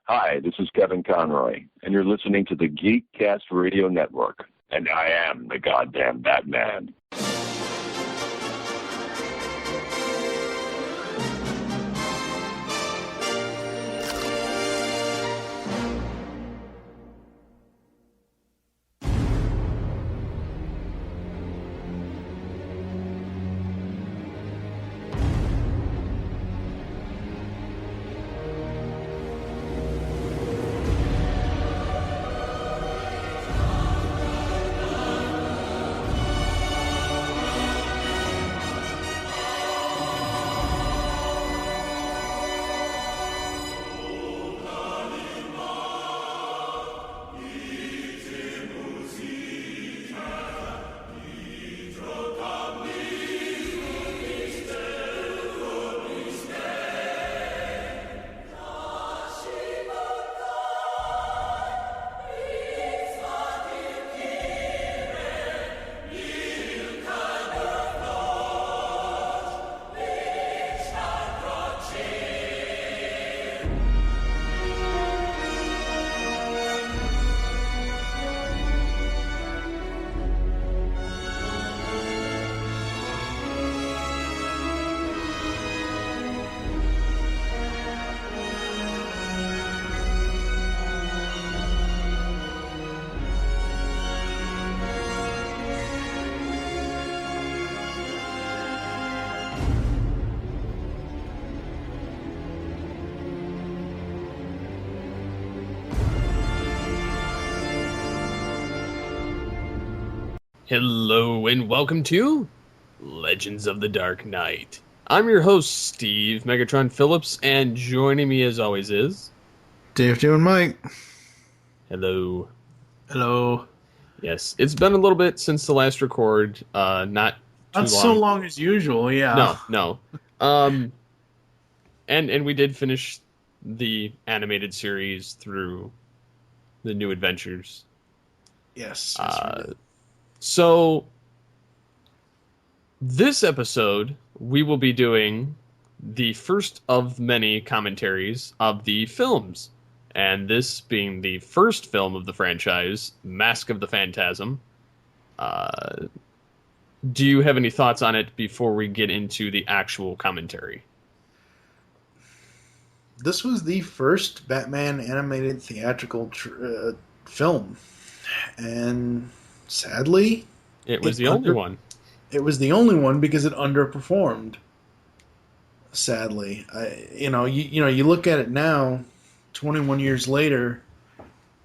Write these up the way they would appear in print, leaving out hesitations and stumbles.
Hi, this is Kevin Conroy, and you're listening to the Geekcast Radio Network, and I am the goddamn Batman. Hello and welcome to Legends of the Dark Knight. I'm your host, Steve Megatron Phillips, and joining me as always is... Dave, Joe, and Mike. Hello. Hello. Yes, it's been a little bit since the last record, not so long as usual, yeah. No. And we did finish the animated series through the New Adventures. Yes. So, this episode, we will be doing the first of many commentaries of the films. And this being the first film of the franchise, Mask of the Phantasm. Do you have any thoughts on it before we get into the actual commentary? This was the first Batman animated theatrical film. And... sadly, it was the only one. It was the only one because it underperformed. Sadly, you look at it now, 21 years later.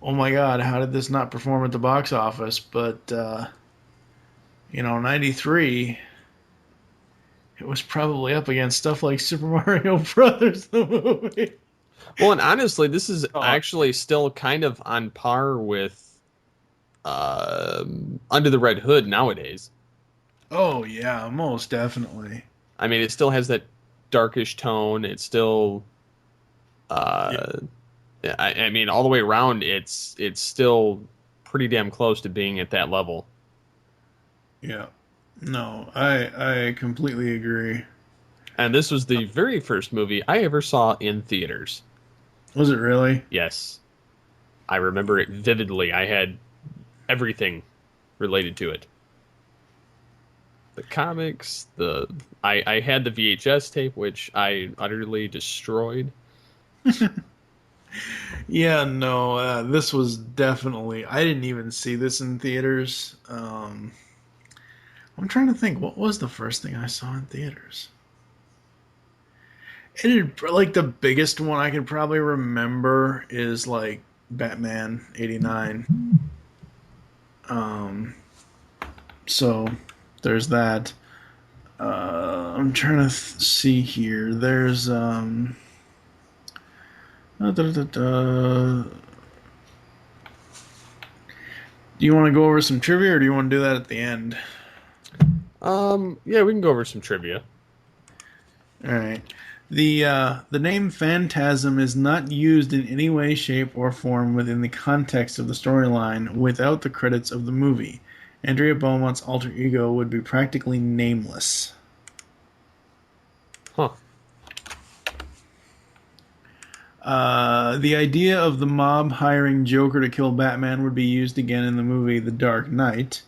Oh my God, how did this not perform at the box office? But 93, it was probably up against stuff like Super Mario Brothers, the movie. Well, and honestly, this is actually still kind of on par with Under the Red Hood nowadays. Oh yeah, most definitely. I mean, it still has that darkish tone. It's still, I mean, all the way around, it's still pretty damn close to being at that level. Yeah, no, I completely agree. And this was the very first movie I ever saw in theaters. Was it really? Yes, I remember it vividly. I had everything related to it. The comics, I had the VHS tape, which I utterly destroyed. Yeah, no, this was definitely... I didn't even see this in theaters. I'm trying to think, what was the first thing I saw in theaters? Like, the biggest one I can probably remember is, like, Batman 89. So there's that. I'm trying to see here. There's do you want to go over some trivia, or do you want to do that at the end? Yeah, we can go over some trivia. All right. The name Phantasm is not used in any way, shape, or form within the context of the storyline without the credits of the movie. Andrea Beaumont's alter ego would be practically nameless. Huh. The idea of the mob hiring Joker to kill Batman would be used again in the movie The Dark Knight.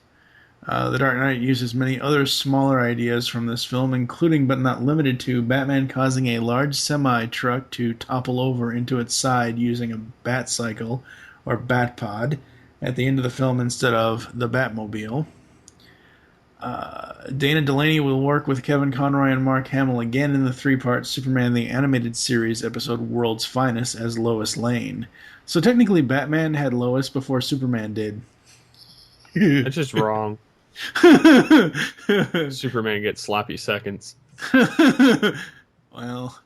The Dark Knight uses many other smaller ideas from this film, including but not limited to Batman causing a large semi-truck to topple over into its side using a bat cycle or bat pod at the end of the film instead of the Batmobile. Dana Delaney will work with Kevin Conroy and Mark Hamill again in the three-part Superman the Animated Series episode World's Finest as Lois Lane. So technically Batman had Lois before Superman did. That's just wrong. Superman gets sloppy seconds. Well,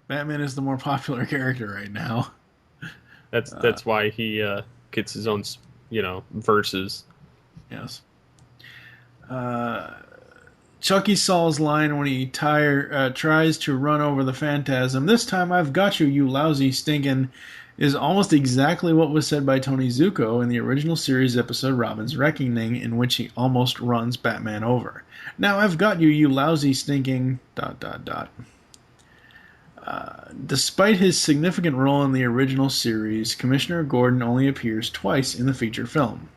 Batman is the more popular character right now. That's why he gets his own, verses. Yes. Chucky Saul's line when he tries to run over the Phantasm, "This time I've got you, you lousy stinkin'," is almost exactly what was said by Tony Zuko in the original series episode Robin's Reckoning, in which he almost runs Batman over. "Now I've got you, you lousy stinking... ... Despite his significant role in the original series, Commissioner Gordon only appears twice in the feature film.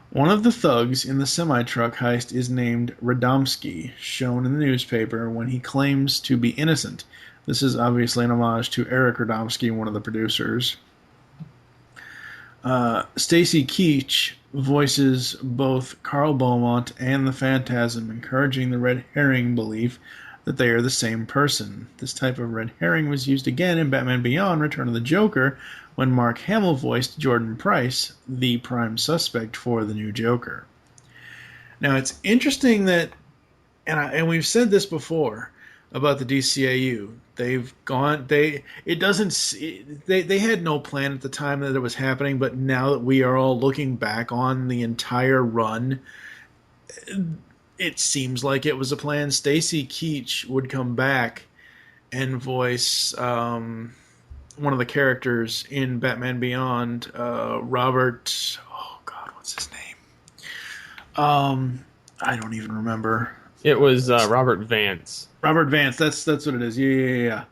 One of the thugs in the semi-truck heist is named Radomski, shown in the newspaper when he claims to be innocent. This is obviously an homage to Eric Radomski, one of the producers. Stacy Keach voices both Carl Beaumont and the Phantasm, encouraging the red herring belief that they are the same person. This type of red herring was used again in Batman Beyond: Return of the Joker, when Mark Hamill voiced Jordan Price, the prime suspect for the new Joker. Now, it's interesting that, and we've said this before about the DCAU. They had no plan at the time that it was happening, but now that we are all looking back on the entire run, it seems like it was a plan. Stacy Keach would come back and voice one of the characters in Batman Beyond, Robert. Oh God, what's his name? I don't even remember. It was Robert Vance. Robert Vance. That's what it is. Yeah.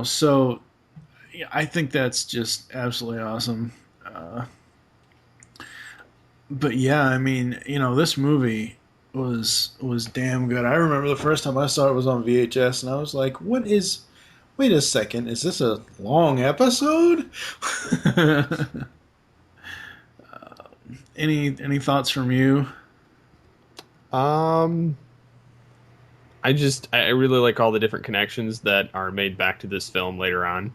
So I think that's just absolutely awesome. But yeah, I mean, this movie was damn good. I remember the first time I saw it was on VHS, and I was like, wait a second, is this a long episode? Any thoughts from you? I really like all the different connections that are made back to this film later on.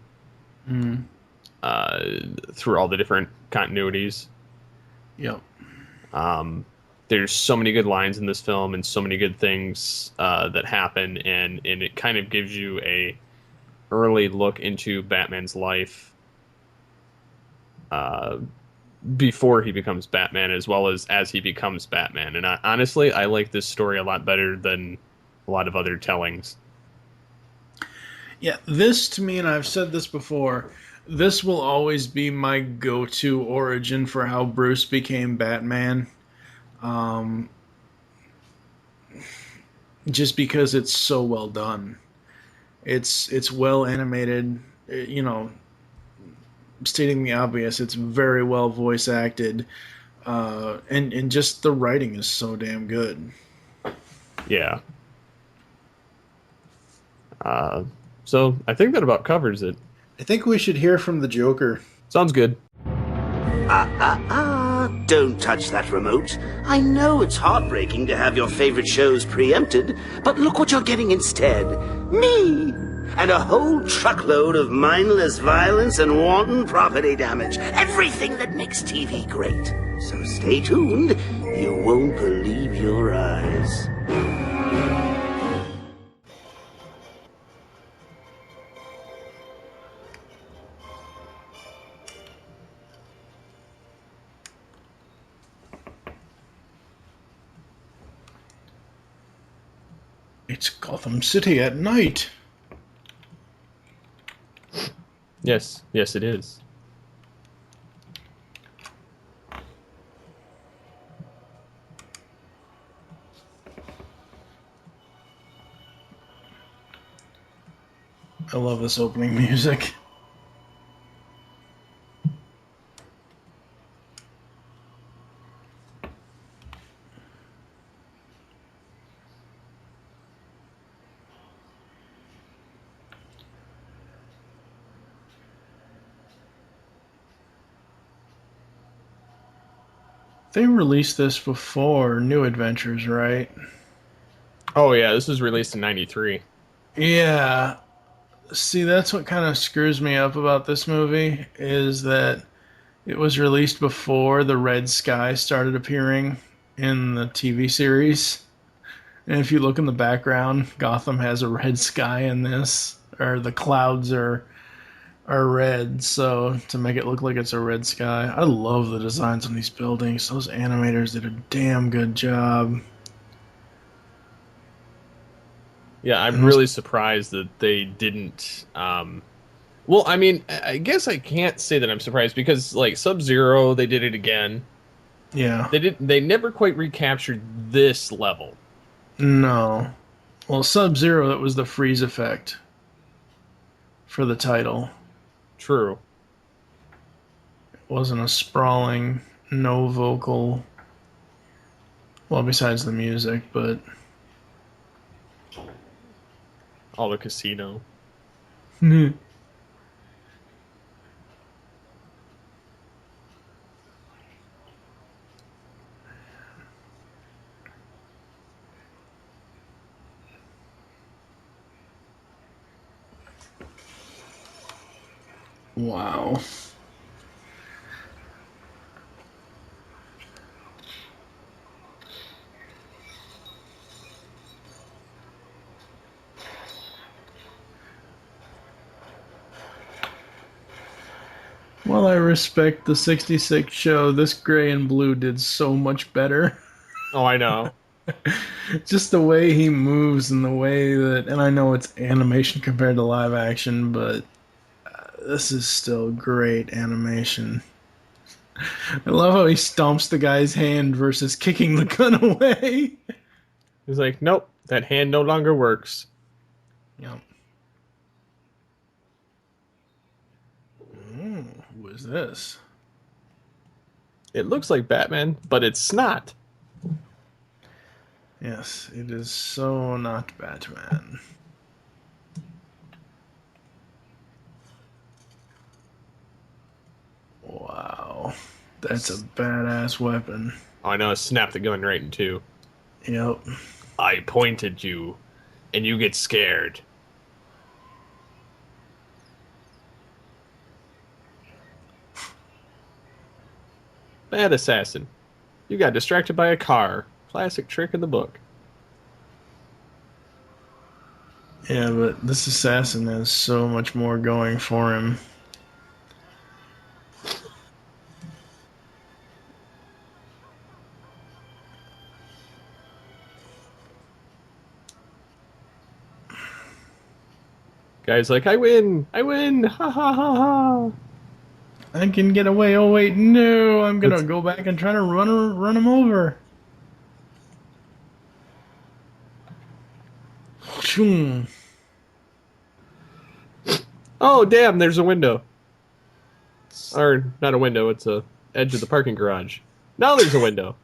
Through all the different continuities. Yep. There's so many good lines in this film and so many good things that happen, and it kind of gives you a early look into Batman's life before he becomes Batman, as well as he becomes Batman. And honestly, I like this story a lot better than a lot of other tellings. Yeah, this to me, and I've said this before, this will always be my go-to origin for how Bruce became Batman. Just because it's so well done. It's well animated, stating the obvious, it's very well voice acted, and just the writing is so damn good. Yeah. So I think that about covers it. I think we should hear from the Joker. Sounds good. Don't touch that remote. I know it's heartbreaking to have your favorite shows preempted, but look what you're getting instead. Me! And a whole truckload of mindless violence and wanton property damage. Everything that makes TV great. So stay tuned. You won't believe your eyes. It's Gotham City at night. Yes, it is. I love this opening music. They released this before New Adventures, right? Oh yeah, this was released in '93. Yeah. See, that's what kind of screws me up about this movie is that it was released before the red sky started appearing in the TV series. And if you look in the background, Gotham has a red sky in this, or the clouds are red, so to make it look like it's a red sky. I love the designs on these buildings. Those animators did a damn good job. Yeah, I'm really surprised that they didn't. Well, I mean, I guess I can't say that I'm surprised because, like Sub-Zero, they did it again. Yeah. They never quite recaptured this level. No. Well, Sub-Zero, that was the freeze effect for the title. True. It wasn't a sprawling, no vocal. Well, besides the music, but. All the casino. Wow. While I respect the 66 show, this gray and blue did so much better. Oh, I know. Just the way he moves and the way that, and I know it's animation compared to live action, but this is still great animation. I love how he stomps the guy's hand versus kicking the gun away. He's like, nope, that hand no longer works. Yep. Who is this? It looks like Batman, but it's not. Yes, it is so not Batman. Wow. That's a badass weapon. Oh, I know, I snapped the gun right in two. Yep. I pointed you, and you get scared. Bad assassin. You got distracted by a car. Classic trick in the book. Yeah, but this assassin has so much more going for him. Guy's like, I win! I win! Ha ha ha ha! I can get away. Oh wait, no! I'm gonna go back and try to run him over. Choom. Oh, damn, there's a window. Or, not a window, it's a edge of the parking garage. Now there's a window.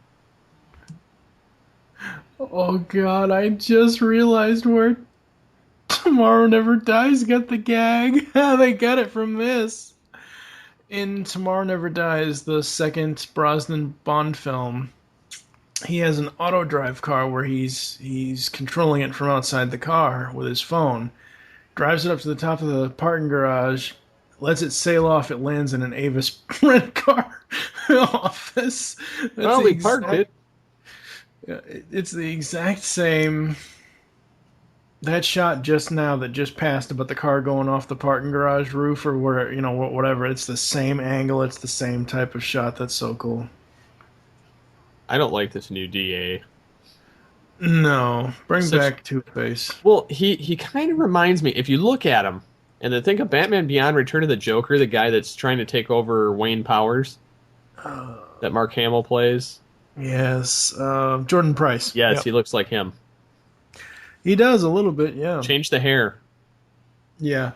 Oh god, I just realized where Tomorrow Never Dies got the gag. They got it from this. In Tomorrow Never Dies, the second Brosnan Bond film, he has an auto drive car where he's controlling it from outside the car with his phone. Drives it up to the top of the parking garage, lets it sail off. It lands in an Avis rent-car office. Well, we parked it. It's the exact same. That shot just now that just passed about the car going off the parking garage roof or where, whatever. It's the same angle. It's the same type of shot. That's so cool. I don't like this new DA. No. Bring back Two-Face. Well, he kind of reminds me, if you look at him, and then think of Batman Beyond Return of the Joker, the guy that's trying to take over Wayne Powers, that Mark Hamill plays. Yes. Jordan Price. Yes, Yep. He looks like him. He does a little bit, yeah. Change the hair. Yeah.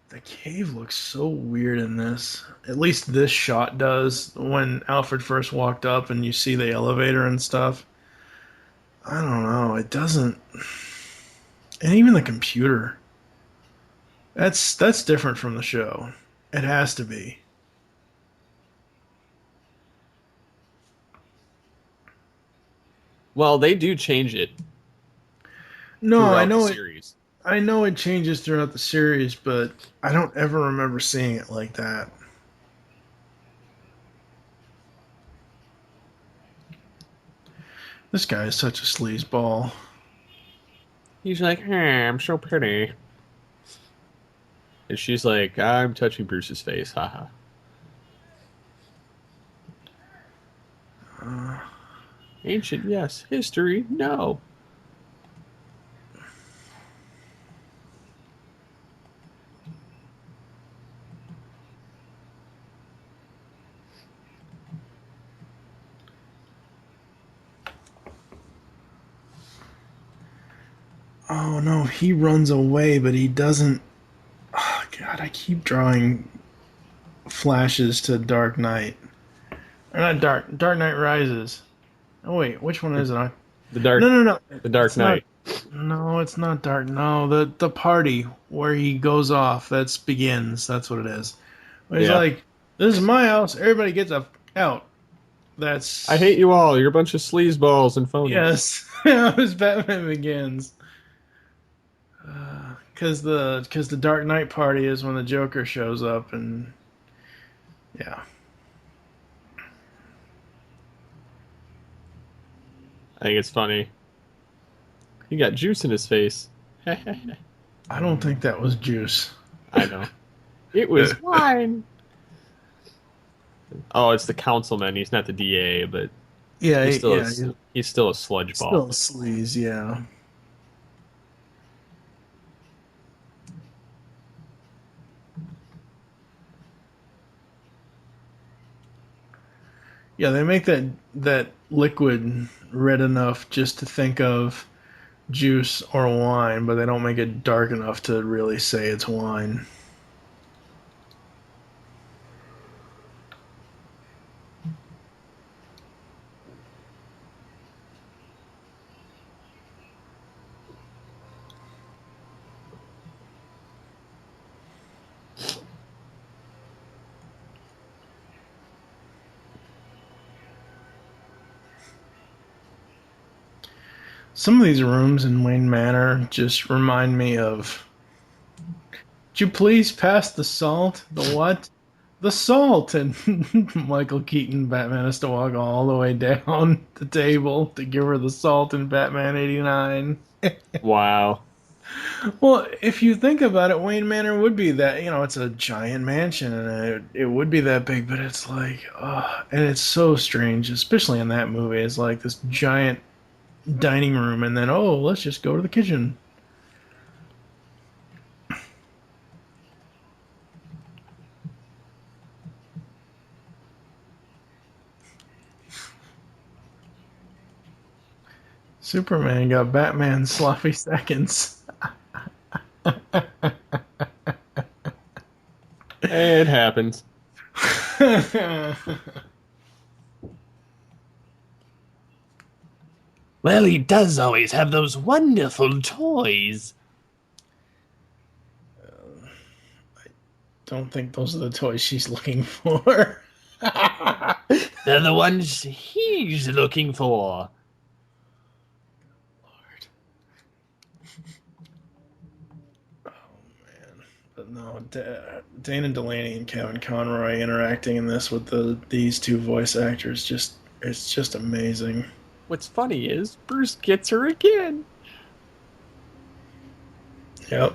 The cave looks so weird in this. At least this shot does. When Alfred first walked up and you see the elevator and stuff. I don't know. It doesn't. And even the computer. That's different from the show. It has to be. Well, they do change it No, throughout the series. I know it changes throughout the series, but I don't ever remember seeing it like that. This guy is such a sleazeball. He's like, hey, I'm so pretty. And she's like, I'm touching Bruce's face, haha. Ancient, yes. History, no. Oh no, he runs away, but he doesn't. Oh, God, I keep drawing flashes to Dark Knight. Or not Dark Knight Rises. Oh wait, which one is it? The Dark No. The Dark Knight. No, it's not Dark. No, the party where he goes off. That's Begins. That's what it is. Where he's like, "This is my house. Everybody gets out." That's. I hate you all. You're a bunch of sleazeballs and phonies. Yes, it was Batman Begins. Because the Dark Knight party is when the Joker shows up, and yeah. I think it's funny. He got juice in his face. I don't think that was juice. I know. It was wine. Oh, it's the councilman. He's not the DA, but Yeah, he's still a sludge ball. Still a sleaze, yeah. Yeah, they make that liquid red enough just to think of juice or wine, but they don't make it dark enough to really say it's wine. Some of these rooms in Wayne Manor just remind me of. Would you please pass the salt? The what? The salt! And Michael Keaton, Batman, has to walk all the way down the table to give her the salt in Batman 89. Wow. Well, if you think about it, Wayne Manor would be that, it's a giant mansion and it would be that big, but it's like, and it's so strange, especially in that movie. It's like this giant dining room, and then let's just go to the kitchen. Superman got Batman sloppy seconds. It happens. Well, he does always have those wonderful toys. I don't think those are the toys she's looking for. They're the ones he's looking for. Lord. Oh, man. But no, Dana Delaney and Kevin Conroy interacting in this with these two voice actors, it's just amazing. What's funny is Bruce gets her again. Yep.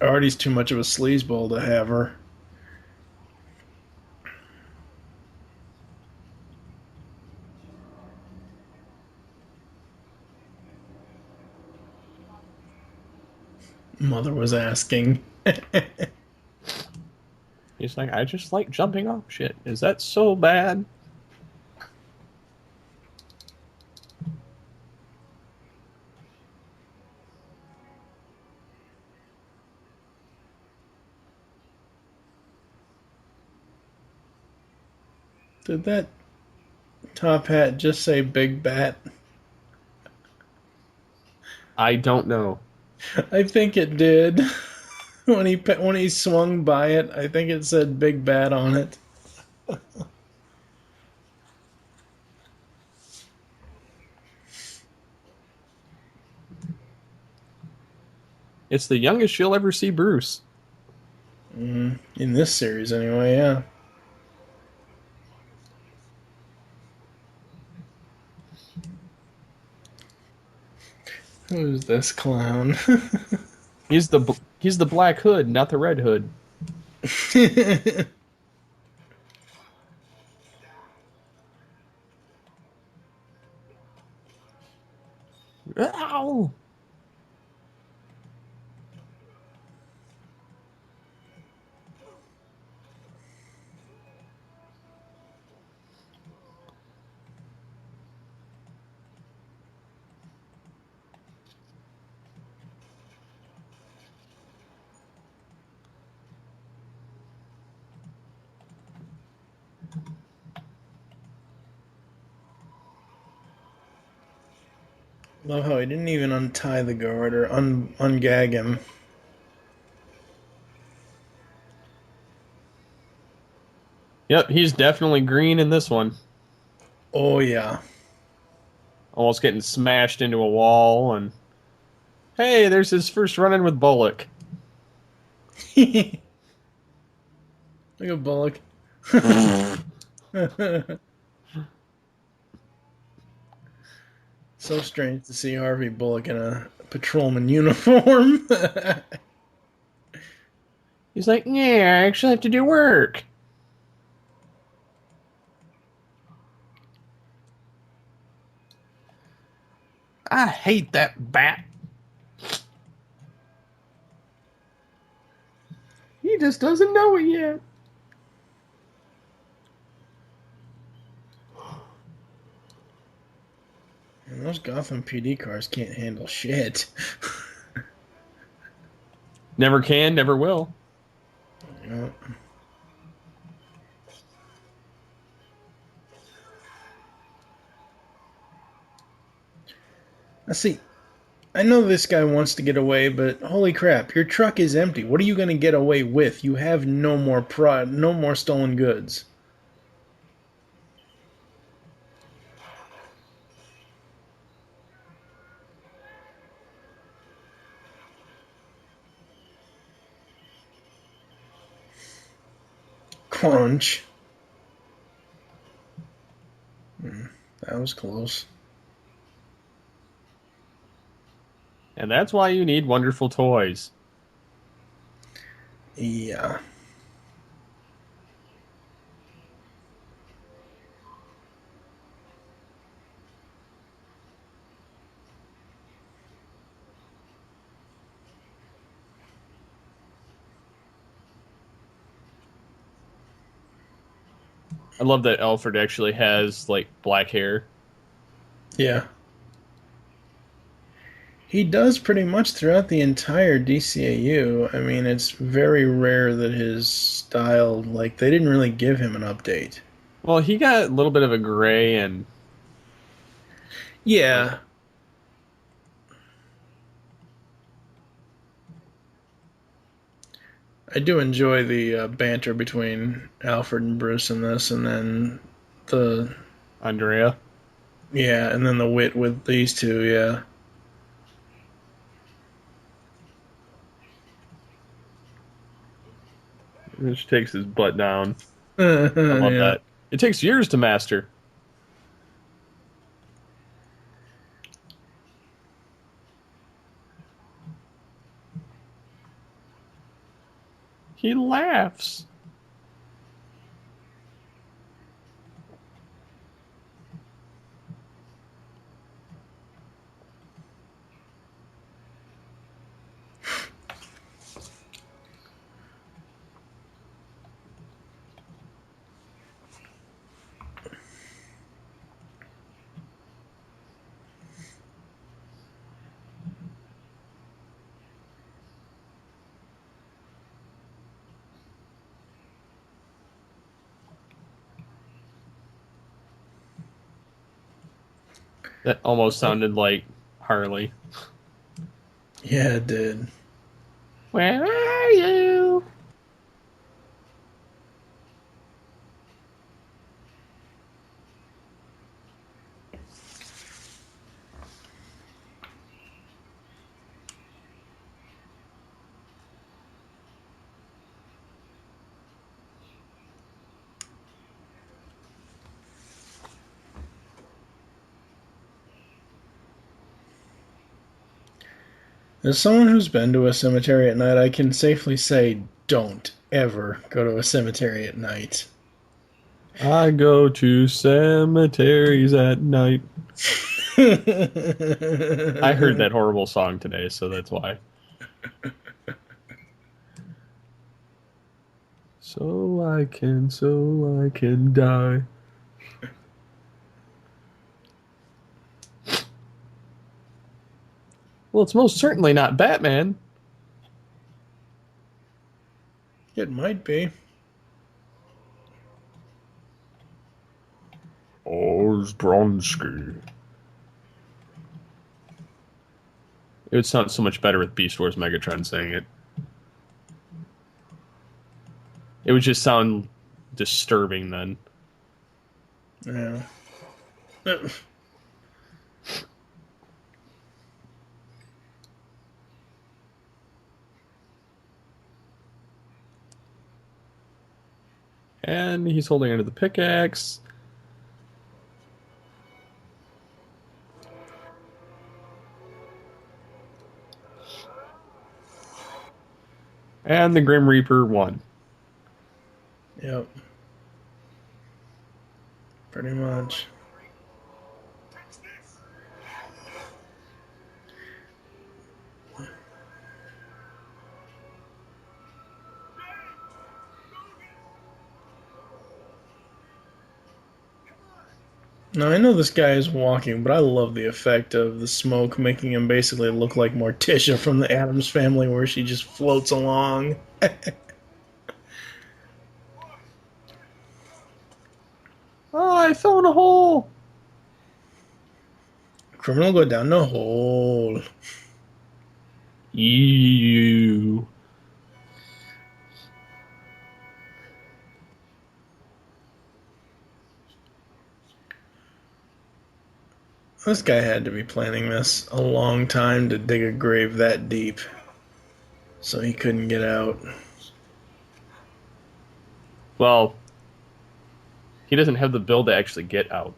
Artie's too much of a sleazeball to have her. Mother was asking. He's like, I just like jumping off shit. Is that so bad? Did that top hat just say Big Bat? I don't know. I think it did. When he swung by it, I think it said Big Bat on it. It's the youngest you'll ever see Bruce. In this series, anyway, yeah. Who's this clown? He's the Black Hood, not the Red Hood. Ow! Love how he didn't even untie the guard or ungag him. Yep, he's definitely green in this one. Oh, yeah. Almost getting smashed into a wall, and hey, there's his first run-in with Bullock. Look at Bullock. So strange to see Harvey Bullock in a patrolman uniform. He's like, yeah, I actually have to do work. I hate that bat. He just doesn't know it yet. And those Gotham PD cars can't handle shit. Never can, never will. Yeah. Now see, I know this guy wants to get away, but holy crap, your truck is empty. What are you going to get away with? You have no more no more stolen goods. Crunch. That was close. And that's why you need wonderful toys. Yeah. I love that Alfred actually has, like, black hair. Yeah. He does pretty much throughout the entire DCAU. I mean, it's very rare that his style, like, they didn't really give him an update. Well, he got a little bit of a gray and... Yeah. I do enjoy the banter between Alfred and Bruce in this, and then the... Andrea. Yeah, and then the wit with these two, yeah. Which takes his butt down. I love that. It takes years to master. He laughs. That almost sounded like Harley. Yeah, it did. Where are you? As someone who's been to a cemetery at night, I can safely say, don't ever go to a cemetery at night. I go to cemeteries at night. I heard that horrible song today, so that's why. So I can die. Well, it's most certainly not Batman. It might be. Osbronsky. It would sound so much better with Beast Wars Megatron saying it. It would just sound disturbing then. Yeah. And he's holding onto the pickaxe. And the Grim Reaper won. Yep. Pretty much. Now, I know this guy is walking, but I love the effect of the smoke making him basically look like Morticia from the Addams Family, where she just floats along. Oh, I fell in a hole. Criminal go down the hole. Ew. This guy had to be planning this a long time to dig a grave that deep, so he couldn't get out. Well, he doesn't have the build to actually get out.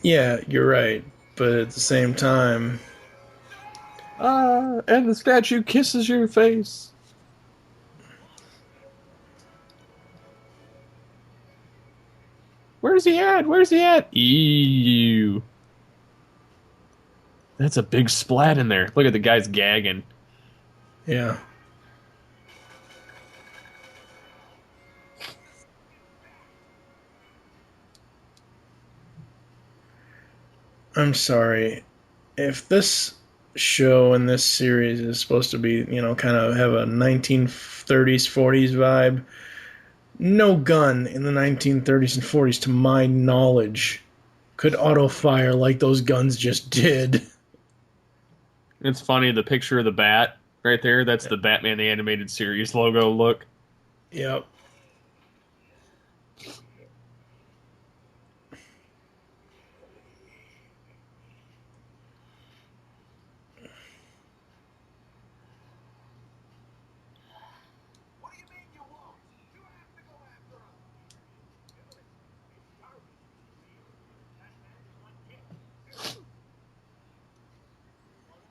Yeah, you're right, but at the same time, And the statue kisses your face. Where's he at? Where's he at? Ew. That's a big splat in there. Look at the guy's gagging. yeah. I'm sorry. If this show and this series is supposed to be, kind of have a 1930s, 40s vibe, no gun in the 1930s and 40s, to my knowledge, could auto fire like those guns just did. It's funny, the picture of the bat right there, that's the Batman the Animated Series logo look. Yep.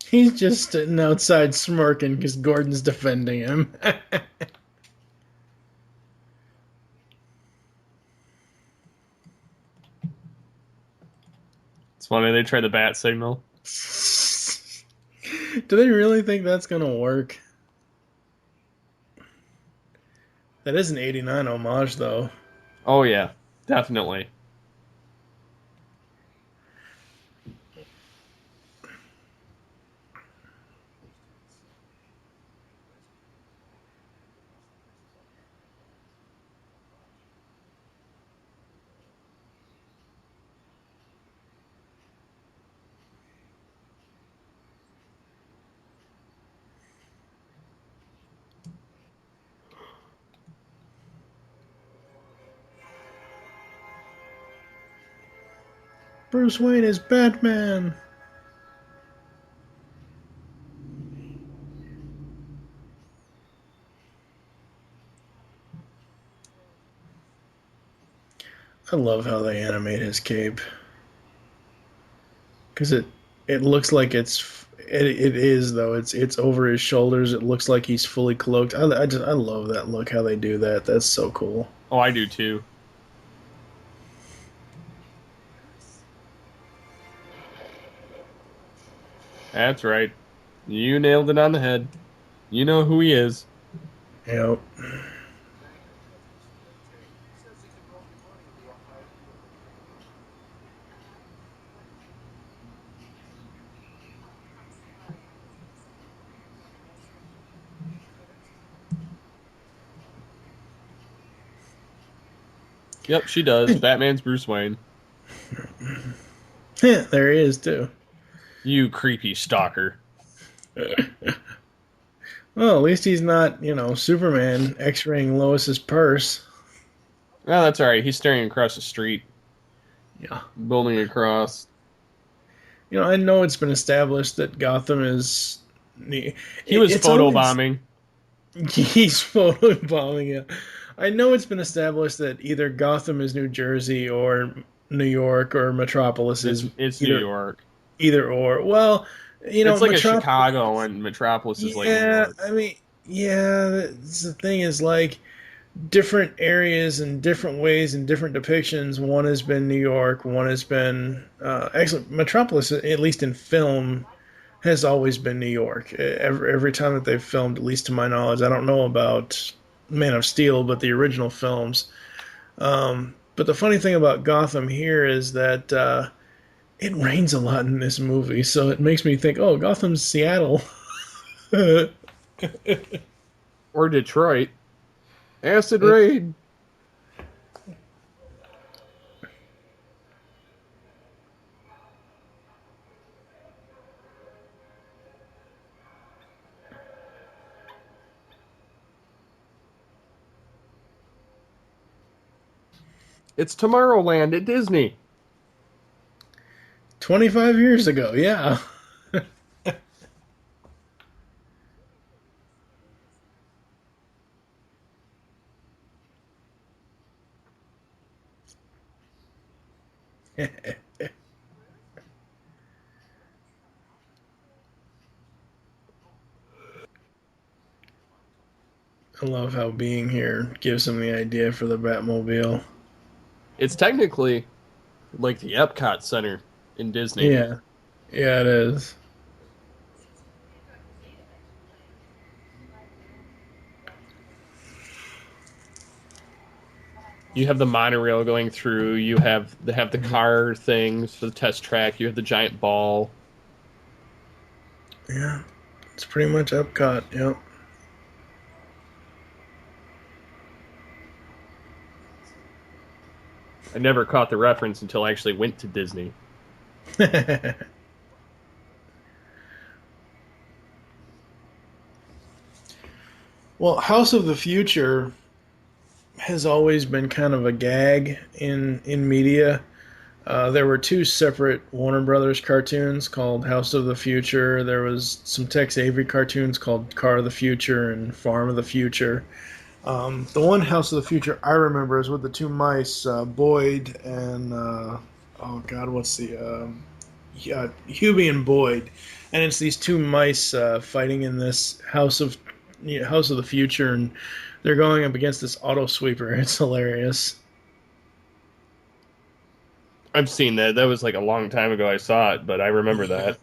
He's just sitting outside smirking because Gordon's defending him. It's funny, they tried the bat signal. Do they really think that's going to work? That is an 89 homage, though. Oh yeah, definitely. Bruce Wayne is Batman. I love how they animate his cape. Because it looks like it is though. It's over his shoulders. It looks like he's fully cloaked. I love that look. How they do that. That's so cool. Oh, I do too. That's right. You nailed it on the head. You know who he is. Yep. Yep, she does. Batman's Bruce Wayne. Yeah, there he is too. You creepy stalker. Well, at least he's not, Superman X-raying Lois's purse. Oh, that's alright. He's staring across the street. Yeah. Building across. I know it's been established that Gotham is... He was photobombing. He's photobombing, yeah. I know it's been established that either Gotham is New Jersey or New York or Metropolis is... It's New York. Either or. Well, it's like a Chicago and Metropolis is like New York. I mean, yeah, the thing is like different areas and different ways and different depictions. One has been New York, one has been actually Metropolis, at least in film, has always been New York. Every time that they've filmed, at least to my knowledge, I don't know about Man of Steel, but the original films. But the funny thing about Gotham here is that it rains a lot in this movie, so it makes me think, oh, Gotham's Seattle. Or Detroit. Acid rain. It's Tomorrowland at Disney. 25 years ago, yeah. I love how being here gives him the idea for the Batmobile. It's technically like the Epcot Center in Disney. Yeah. Yeah, it is. You have the monorail going through. You have the car things for the test track. You have the giant ball. Yeah. It's pretty much Epcot, yep. I never caught the reference until I actually went to Disney. Well, House of the Future has always been kind of a gag in media. There were two separate Warner Brothers cartoons called House of the Future. There was some Tex Avery cartoons called Car of the Future and Farm of the Future. The one House of the Future I remember is with the two mice, Boyd and what's the Hubie and Boyd, and it's these two mice fighting in this House of the Future, and they're going up against this auto sweeper. It's hilarious. I've seen that. That was like a long time ago I saw it, but I remember that.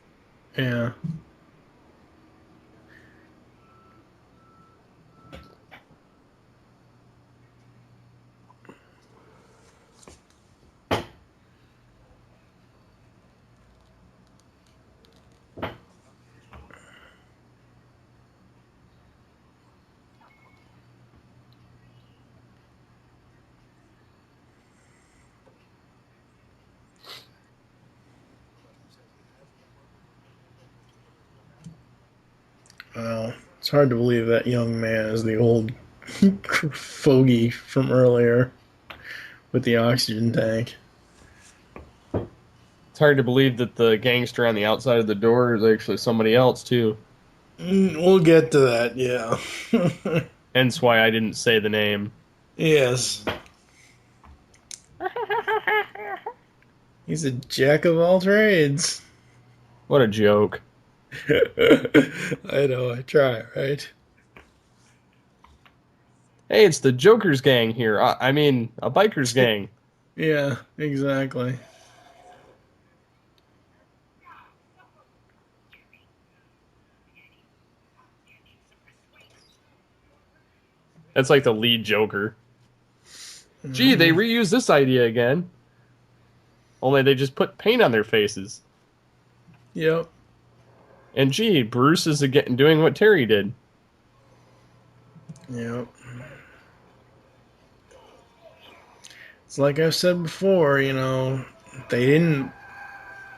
Yeah. Well, it's hard to believe that young man is the old fogey from earlier with the oxygen tank. It's hard to believe that the gangster on the outside of the door is actually somebody else, too. We'll get to that, yeah. Hence why I didn't say the name. Yes. He's a jack of all trades. What a joke. I know, I try, right? Hey, it's the Joker's gang here. I mean, a biker's gang. Yeah, exactly. That's like the lead Joker. Gee, they reused this idea again. Only they just put paint on their faces. Yep. And gee, Bruce is again doing what Terry did. Yep. It's like I've said before, they didn't,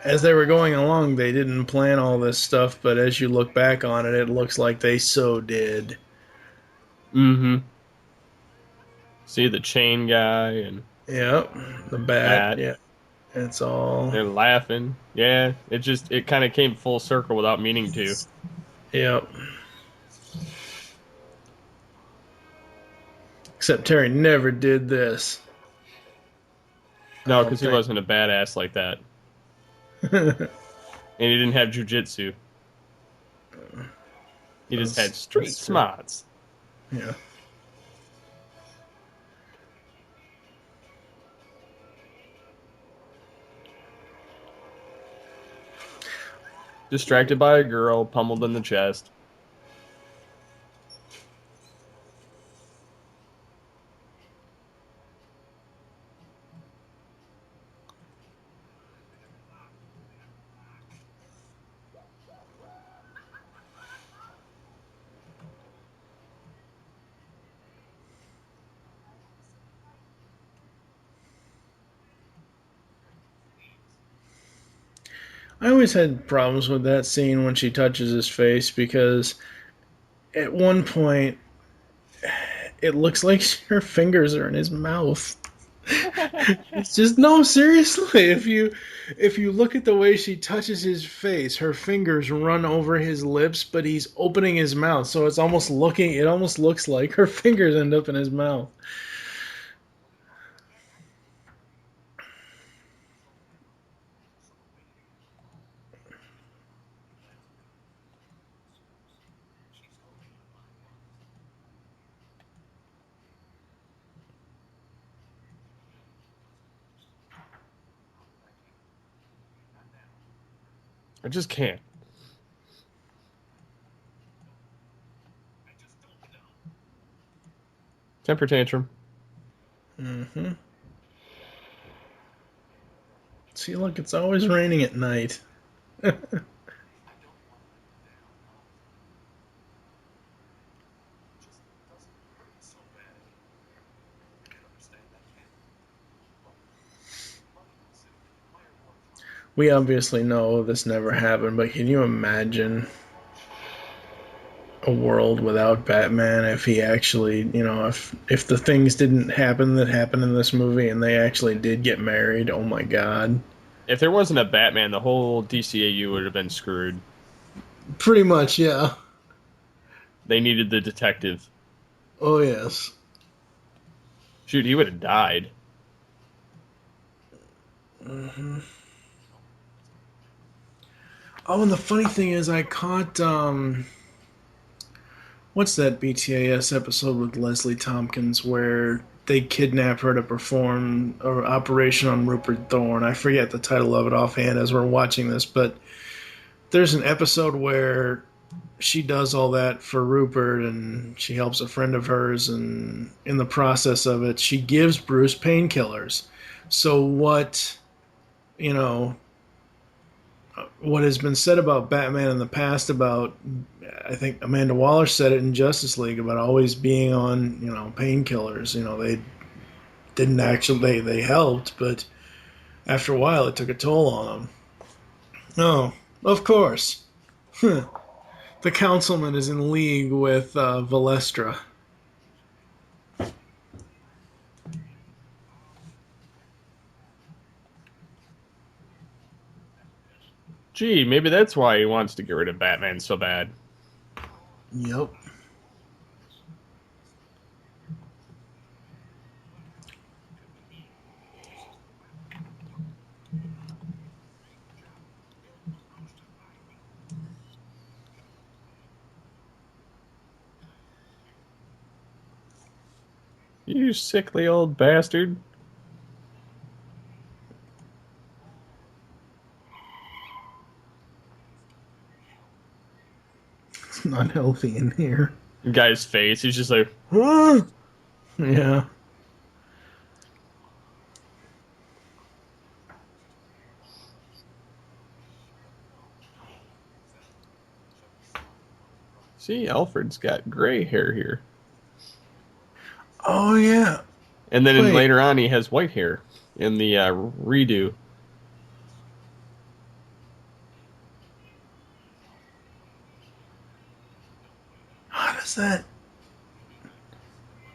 as they were going along, they didn't plan all this stuff, but as you look back on it, it looks like they so did. Mm-hmm. See the chain guy and... Yep. The bat. Yeah. It's all... They're laughing. Yeah, it kind of came full circle without meaning to. Yep. Except Terry never did this. No, because he wasn't a badass like that. And he didn't have jujitsu. He just had street smarts. Yeah. Distracted by a girl, pummeled in the chest. I always had problems with that scene when she touches his face because at one point it looks like her fingers are in his mouth. It's just, no, seriously, if you look at the way she touches his face, her fingers run over his lips, but he's opening his mouth, so it almost looks like her fingers end up in his mouth. I just can't. Temper tantrum. Mm-hmm. See, look, it's always raining at night. We obviously know this never happened, but can you imagine a world without Batman if he actually, if the things didn't happen that happened in this movie and they actually did get married? Oh my god. If there wasn't a Batman, the whole DCAU would have been screwed. Pretty much, yeah. They needed the detective. Oh, yes. Shoot, he would have died. Mm-hmm. Oh, and the funny thing is, I caught, what's that BTAS episode with Leslie Tompkins where they kidnap her to perform an operation on Rupert Thorne? I forget the title of it offhand as we're watching this, but there's an episode where she does all that for Rupert and she helps a friend of hers, and in the process of it, she gives Bruce painkillers. So what has been said about Batman in the past about, I think Amanda Waller said it in Justice League about always being on, painkillers. They didn't actually, they helped, but after a while it took a toll on them. Oh, of course. The councilman is in league with Valestra. Gee, maybe that's why he wants to get rid of Batman so bad. Yep. You sickly old bastard. It's not healthy in here. The guy's face, he's just like, huh? Yeah. See, Alfred's got gray hair here. Oh, yeah. And then Wait. later on, he has white hair in the redo.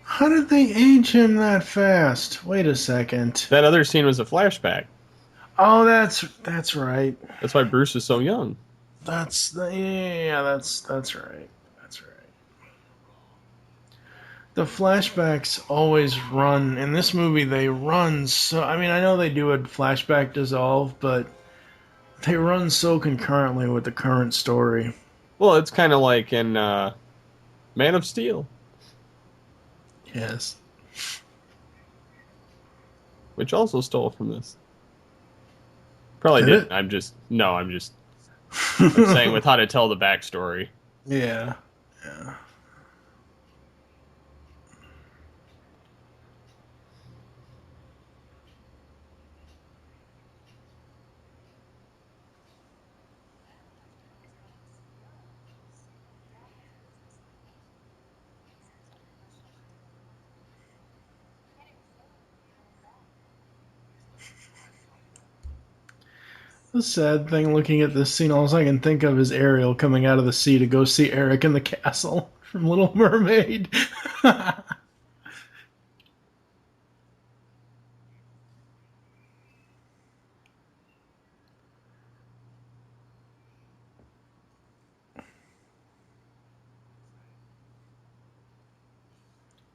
How did they age him that fast? Wait a second. That other scene was a flashback. Oh, that's right. That's why Bruce is so young. That's right. That's right. The flashbacks always run in this movie. They run so. I mean, I know they do a flashback dissolve, but they run so concurrently with the current story. Well, it's kind of like in Man of Steel, Yes. which also stole from this. Probably Did didn't. it? I'm saying with how to tell the backstory. Yeah. The sad thing looking at this scene, all I can think of is Ariel coming out of the sea to go see Eric in the castle from Little Mermaid.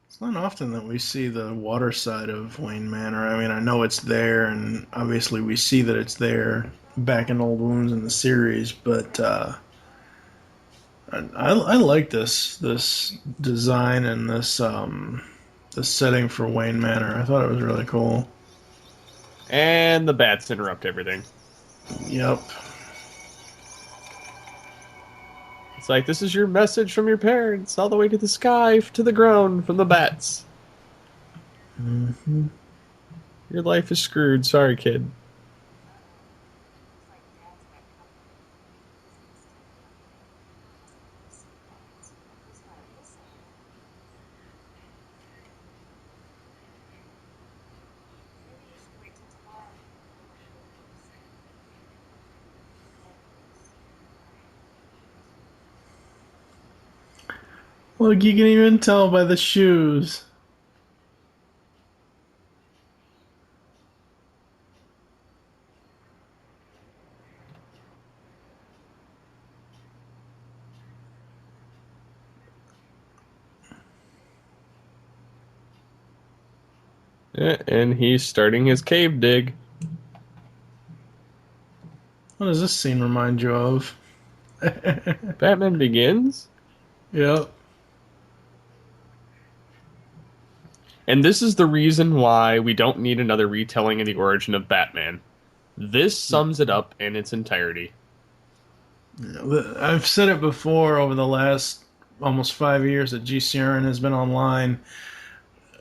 It's not often that we see the water side of Wayne Manor. I mean, I know it's there, and obviously we see that it's there back in Old Wounds in the series, but I like this design and this setting for Wayne Manor. I thought it was really cool. And the bats interrupt everything. Yep. It's like, this is your message from your parents, all the way to the sky, to the ground, from the bats. Mm-hmm. Your life is screwed. Sorry, kid. Look, you can even tell by the shoes. Yeah, and he's starting his cave dig. What does this scene remind you of? Batman Begins? Yep. And this is the reason why we don't need another retelling of the origin of Batman. This sums it up in its entirety. I've said it before over the last almost 5 years that GCRN has been online.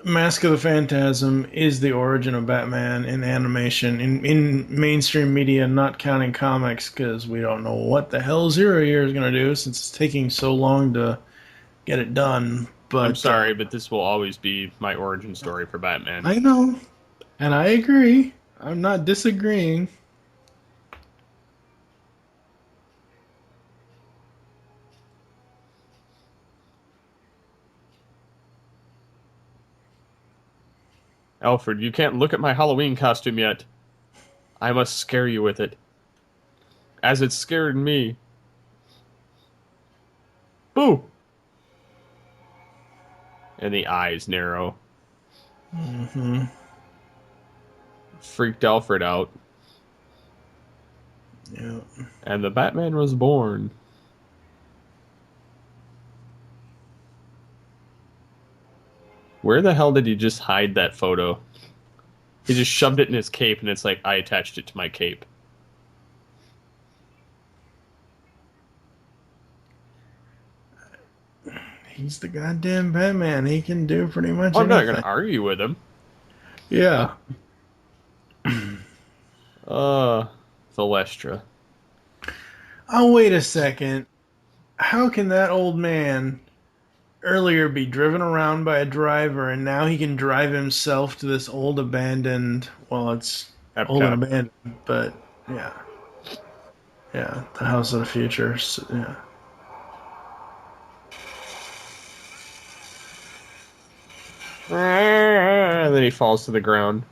Mask of the Phantasm is the origin of Batman in animation, in mainstream media, not counting comics, because we don't know what the hell Zero Year is going to do since it's taking so long to get it done. But I'm sorry, but this will always be my origin story for Batman. I know, and I agree. I'm not disagreeing. Alfred, you can't look at my Halloween costume yet. I must scare you with it. as it scared me. Boo! And the eyes narrow. Mm-hmm. Freaked Alfred out. Yeah. And the Batman was born. Where the hell did he just hide that photo? He just shoved it in his cape, and it's like, I attached it to my cape. He's the goddamn Batman. He can do pretty much I'm not anything. going to argue with him. Yeah. Thalestra. Oh, wait a second. How can that old man earlier be driven around by a driver and now he can drive himself to this old abandoned, well, it's Epcot. old and abandoned, but yeah. Yeah, the House of the Future. So, yeah. And then he falls to the ground.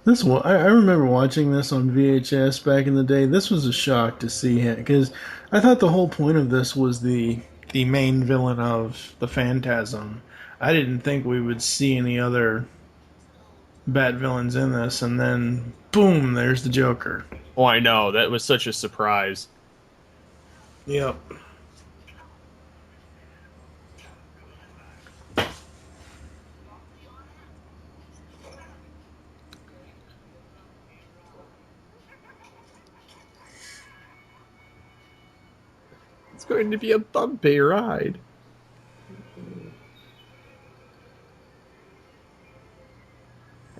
I remember watching this on VHS back in the day. This was a shock to see him because I thought the whole point of this was the main villain of the Phantasm. I didn't think we would see any other Bat villains in this, and then boom, there's the Joker. Oh, I know. That was such a surprise. Yep. It's going to be a bumpy ride.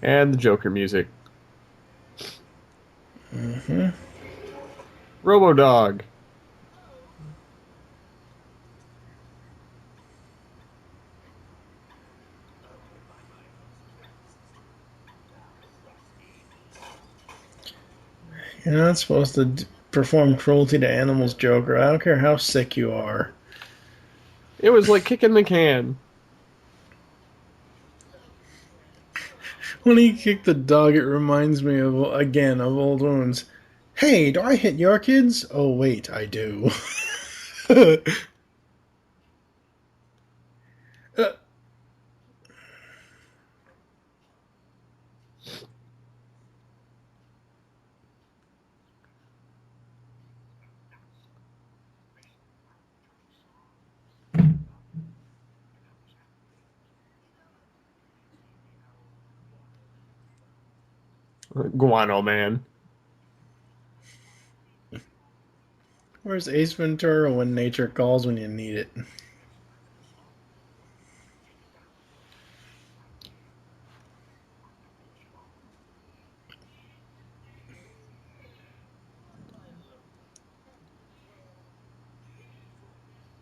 And the Joker music. Mm-hmm. Robo-Dog. You're not supposed to perform cruelty to animals, Joker. I don't care how sick you are. It was like kicking the can. When he kicked the dog, it reminds me of, again, of old wounds. Hey, do I hit your kids? Oh, wait, I do. uh, Guano Man. Where's Ace Ventura when nature calls when you need it?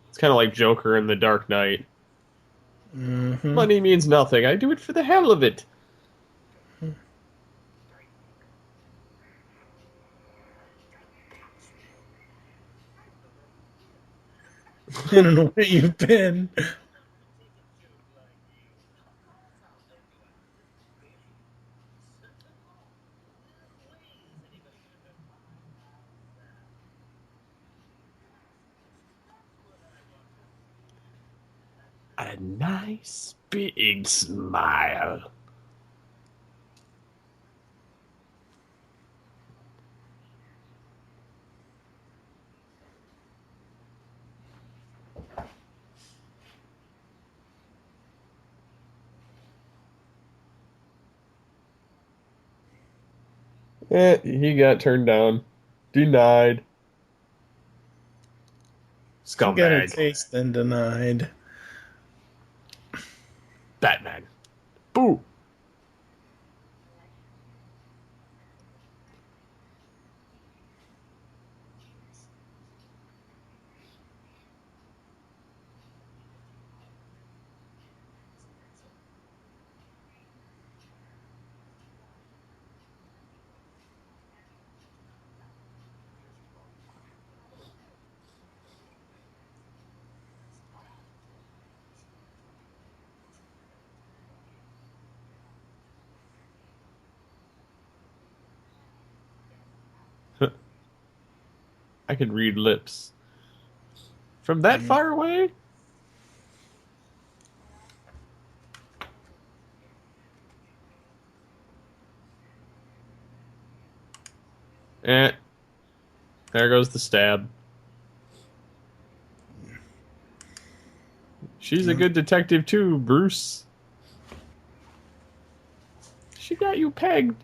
It's kind of like Joker in The Dark Knight. Mm-hmm. Money means nothing. I do it for the hell of it. I don't know where you've been. A nice big smile. He got turned down. Denied. He got a Scumbag. taste and denied. Batman. Boo. I can read lips. From that far away? There goes the stab. She's a good detective too, Bruce. She got you pegged.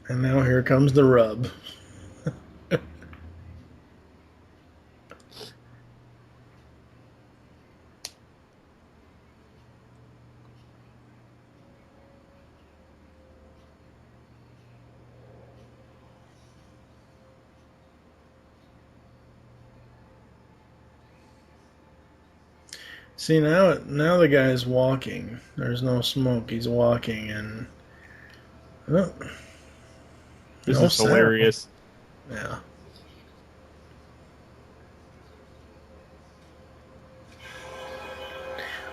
And now here comes the rub. See, now the guy's walking. There's no smoke. He's walking, and oh, This no is sound. hilarious. Yeah.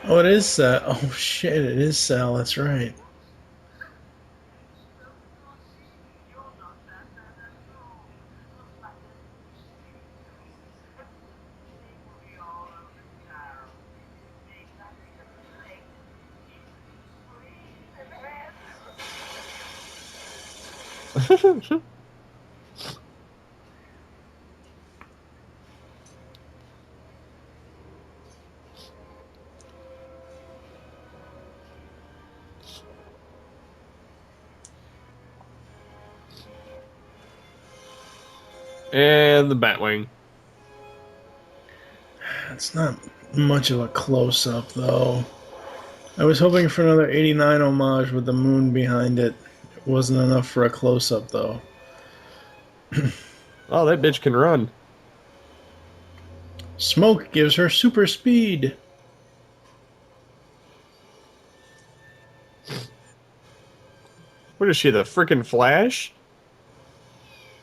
Oh, it is Sal. Oh shit, it is Sal. That's right. And the Batwing. It's not much of a close-up, though. I was hoping for another 89 homage with the moon behind it. It wasn't enough for a close-up, though. Oh, that bitch can run. Smoke gives her super speed. What is she, the frickin' Flash?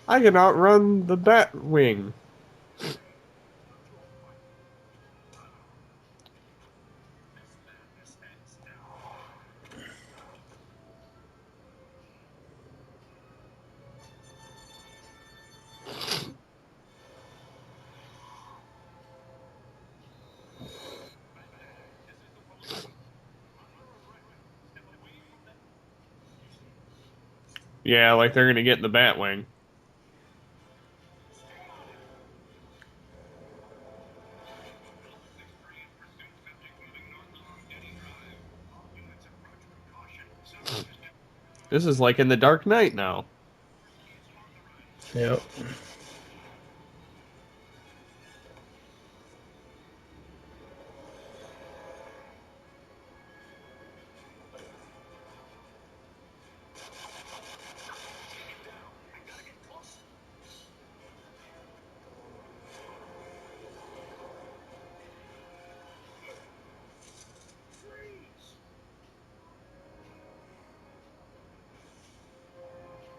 I can outrun the Batwing. Yeah, like they're gonna get in the Batwing. This is like in the Dark Knight now. Yep.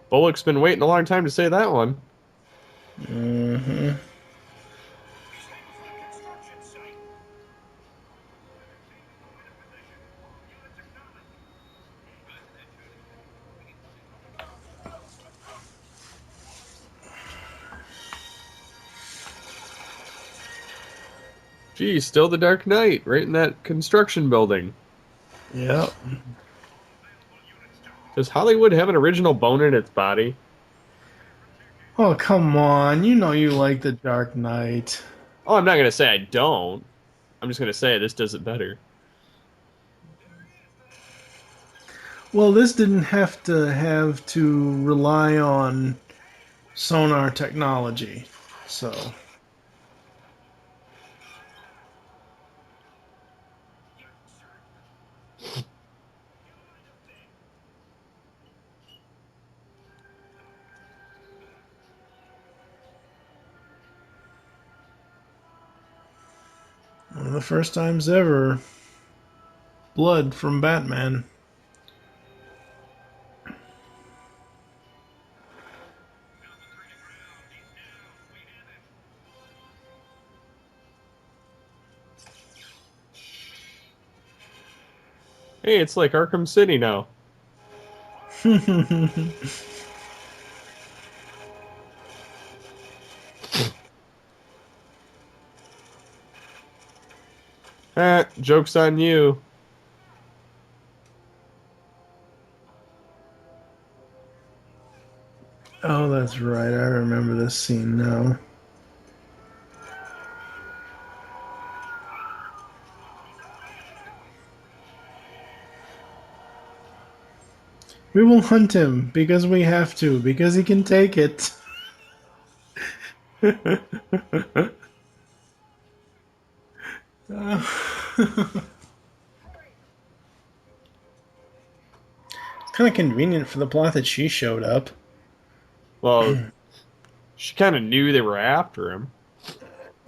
Bullock's been waiting a long time to say that one. Mm-hmm. Gee, still the Dark Knight, right in that construction building. Yep. Does Hollywood have an original bone in its body? Oh, come on. You know you like the Dark Knight. Oh, I'm not gonna say I don't. I'm just gonna say this does it better. Well, this didn't have to rely on sonar technology, so. One of the first times ever. Blood from Batman. Hey, it's like Arkham City now. Joke's on you. Oh, that's right. I remember this scene now. We will hunt him because we have to, because he can take it. It's kind of convenient for the plot that she showed up. Well, she kind of knew they were after him.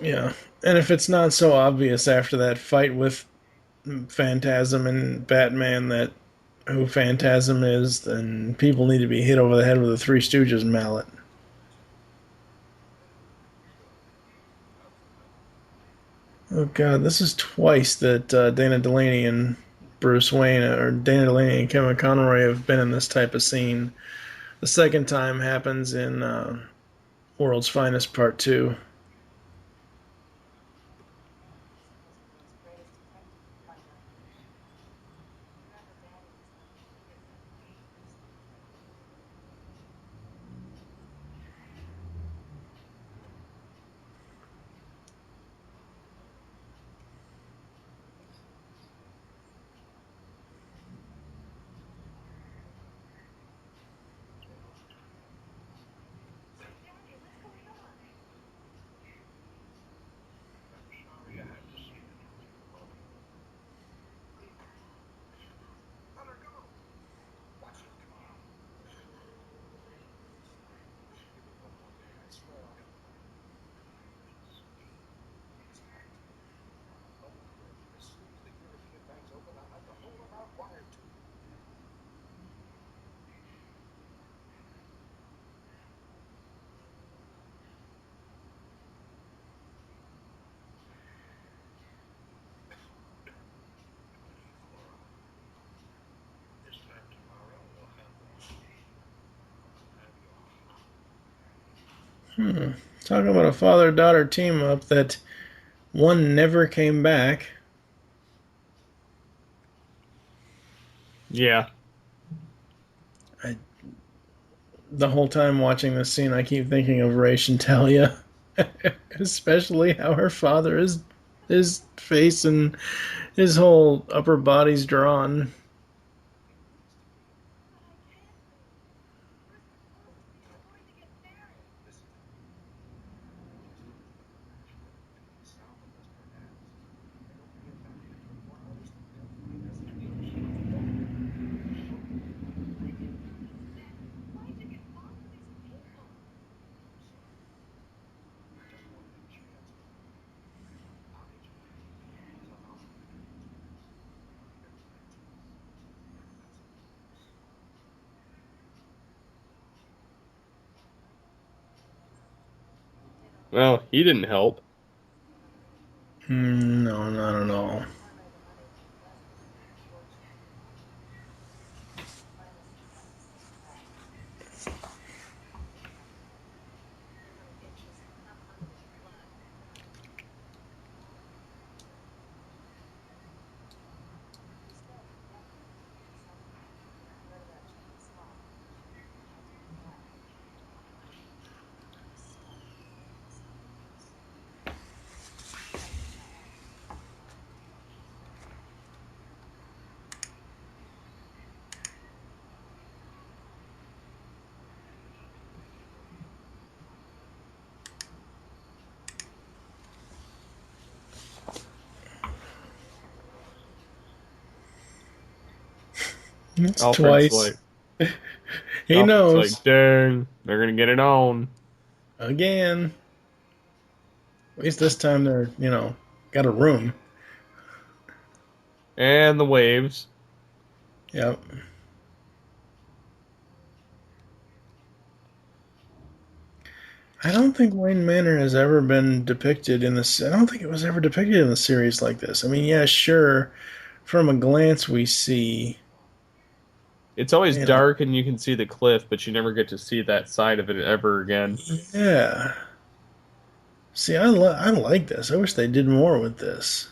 Yeah. And if it's not so obvious after that fight with Phantasm and Batman that who Phantasm is, then people need to be hit over the head with a Three Stooges mallet. Oh god, this is twice that Dana Delaney and Bruce Wayne, or Dana Delaney and Kevin Conroy have been in this type of scene. The second time happens in World's Finest Part 2. Talking about a father-daughter team-up that one never came back. Yeah. The whole time watching this scene, I keep thinking of Ray Shantalia, especially how her father is, his face and his whole upper body's drawn. Well, he didn't help. No, not at all. It's Alfred's twice. like, He Alfred's knows. like, dang, they're gonna get it on. Again. At least this time they're, got a room. And the waves. Yep. I don't think Wayne Manor has ever been depicted in this. I don't think it was ever depicted in the series like this. I mean, yeah, sure. From a glance, we see. It's always You know, dark and you can see the cliff, but you never get to see that side of it ever again. Yeah. See, I like this. I wish they did more with this.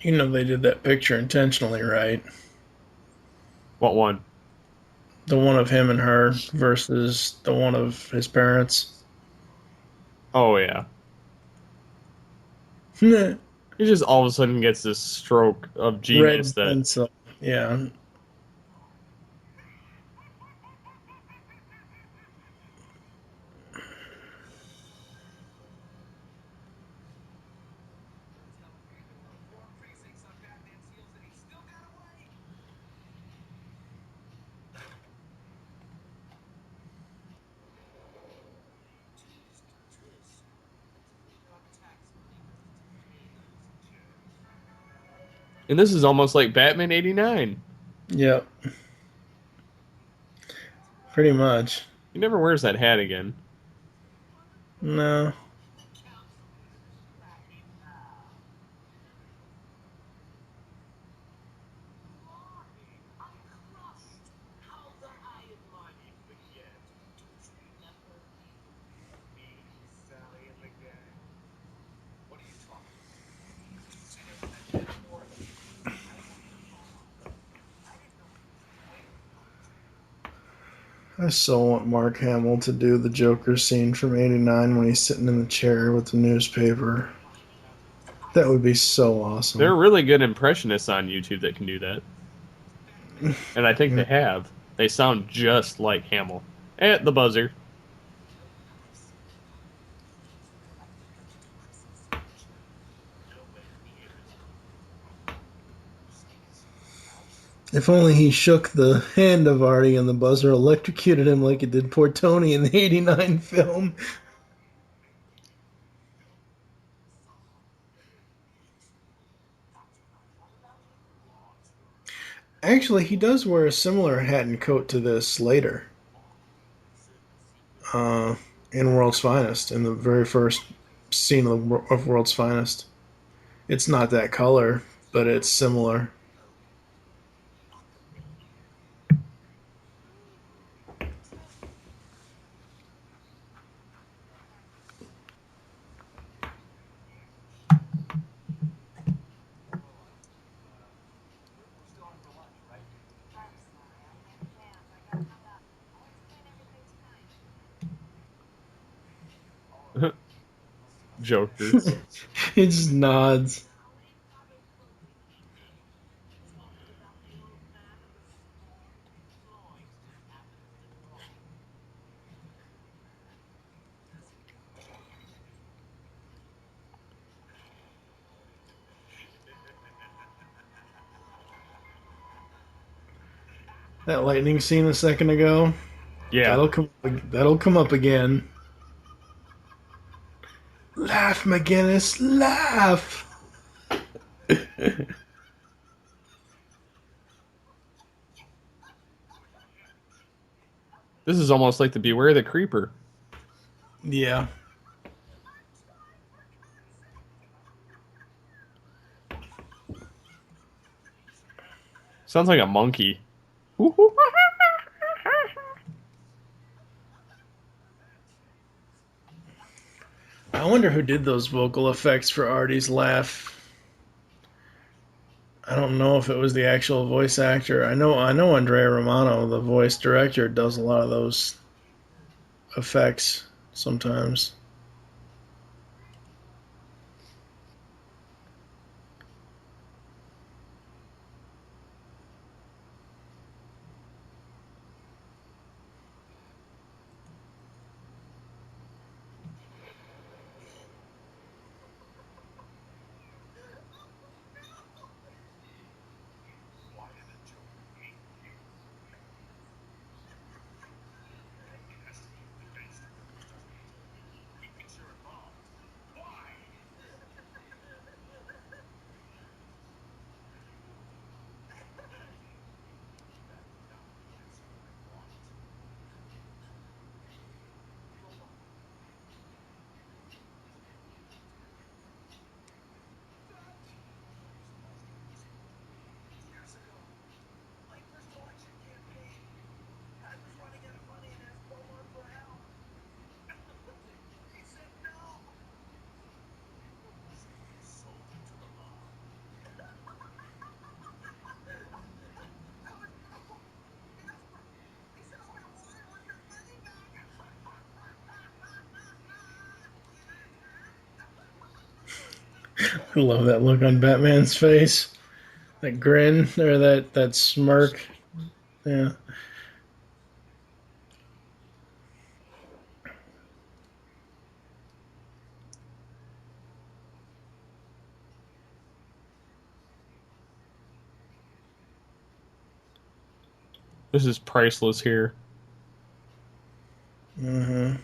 You know they did that picture intentionally, right? What one? The one of him and her versus the one of his parents. Oh yeah. Red He just all of a sudden gets this stroke of genius that pencil. Yeah. and this is almost like Batman 89. Yep. Pretty much. He never wears that hat again. No. I so want Mark Hamill to do the Joker scene from '89 when he's sitting in the chair with the newspaper. That would be so awesome. There are really good impressionists on YouTube that can do that. And I think they have. They sound just like Hamill. At the buzzer. If only he shook the hand of Artie and the buzzer electrocuted him like it did poor Tony in the '89 film. Actually, he does wear a similar hat and coat to this later. Uh, in World's Finest, in the very first scene of World's Finest. It's not that color, but it's similar. Joker. He just nods. That lightning scene a second ago, Yeah. that'll come up again. Laugh, McGinnis, laugh. This is almost like the Beware the Creeper. Yeah. Sounds like a monkey. I wonder who did those vocal effects for Artie's laugh. I don't know if it was the actual voice actor. I know Andrea Romano, the voice director, does a lot of those effects sometimes. I love that look on Batman's face. That grin, or that smirk. Yeah. This is priceless here. Mm-hmm.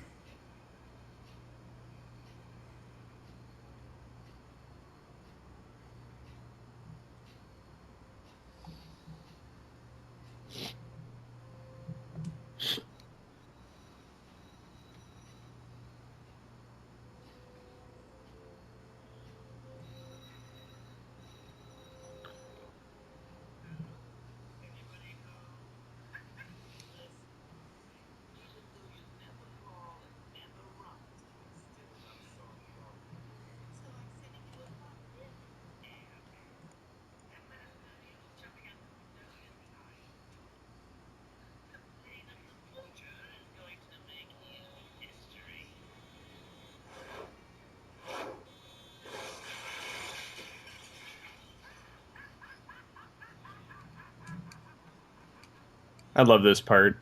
I love this part.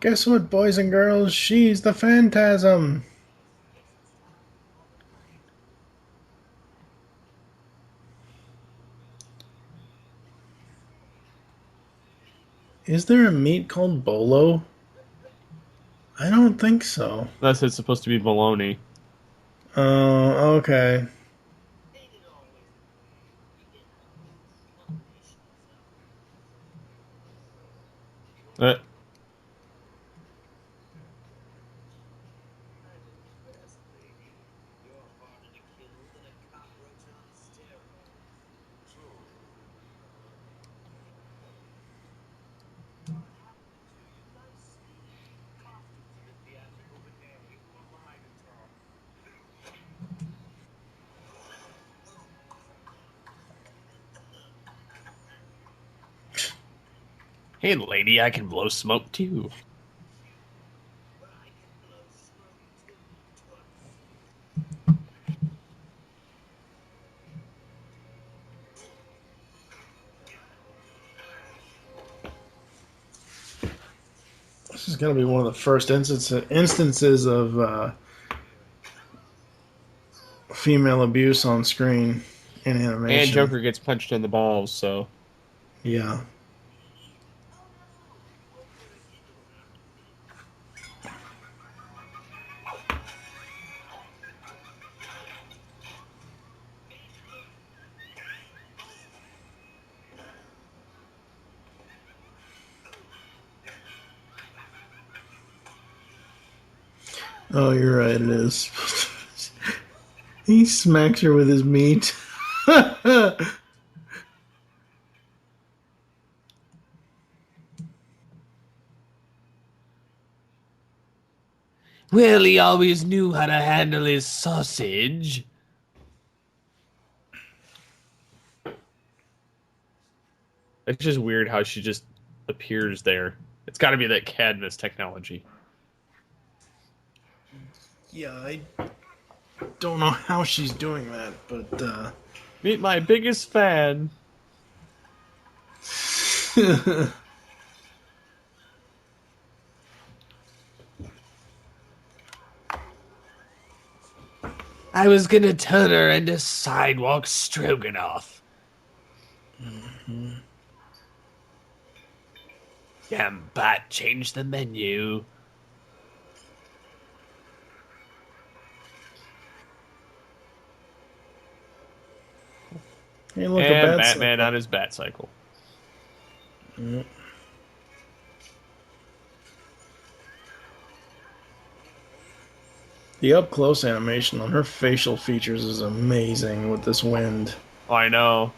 Guess what, boys and girls? She's the Phantasm. Is there a meat called bolo? I don't think so. Unless it's supposed to be bologna. Oh, okay. Uh, hey, lady, I can blow smoke too. This is going to be one of the first instances of female abuse on screen in animation. And Joker gets punched in the balls, so. Yeah. Oh, you're right, it is. He smacks her with his meat. Well, he always knew how to handle his sausage. It's just weird how she just appears there. It's got to be that Cadmus technology. Yeah, I don't know how she's doing that, but Meet my biggest fan. I was gonna turn her into sidewalk stroganoff. Damn bat, change the menu. Hey, look, a And bat Batman cycle. on his bat cycle. Yep. The up-close animation on her facial features is amazing with this wind. Oh, I know.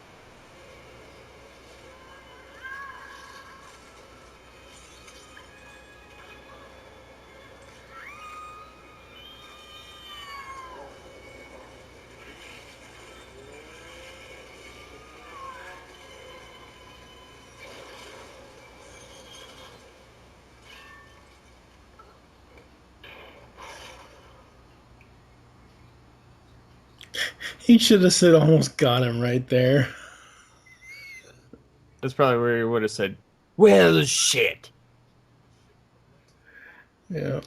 He should have said almost got him right there. That's probably where he would have said, Well, shit. Yeah.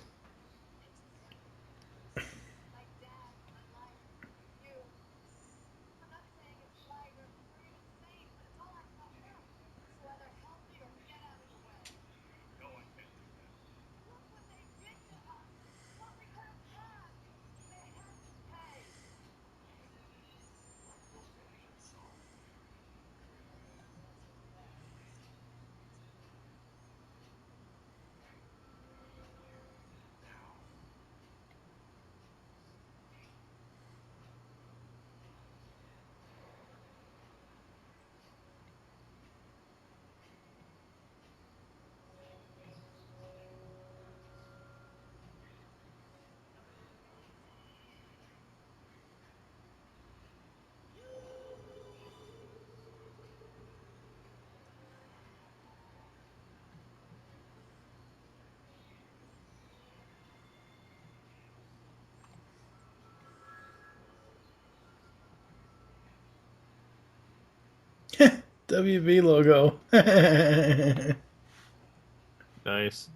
WB logo. nice.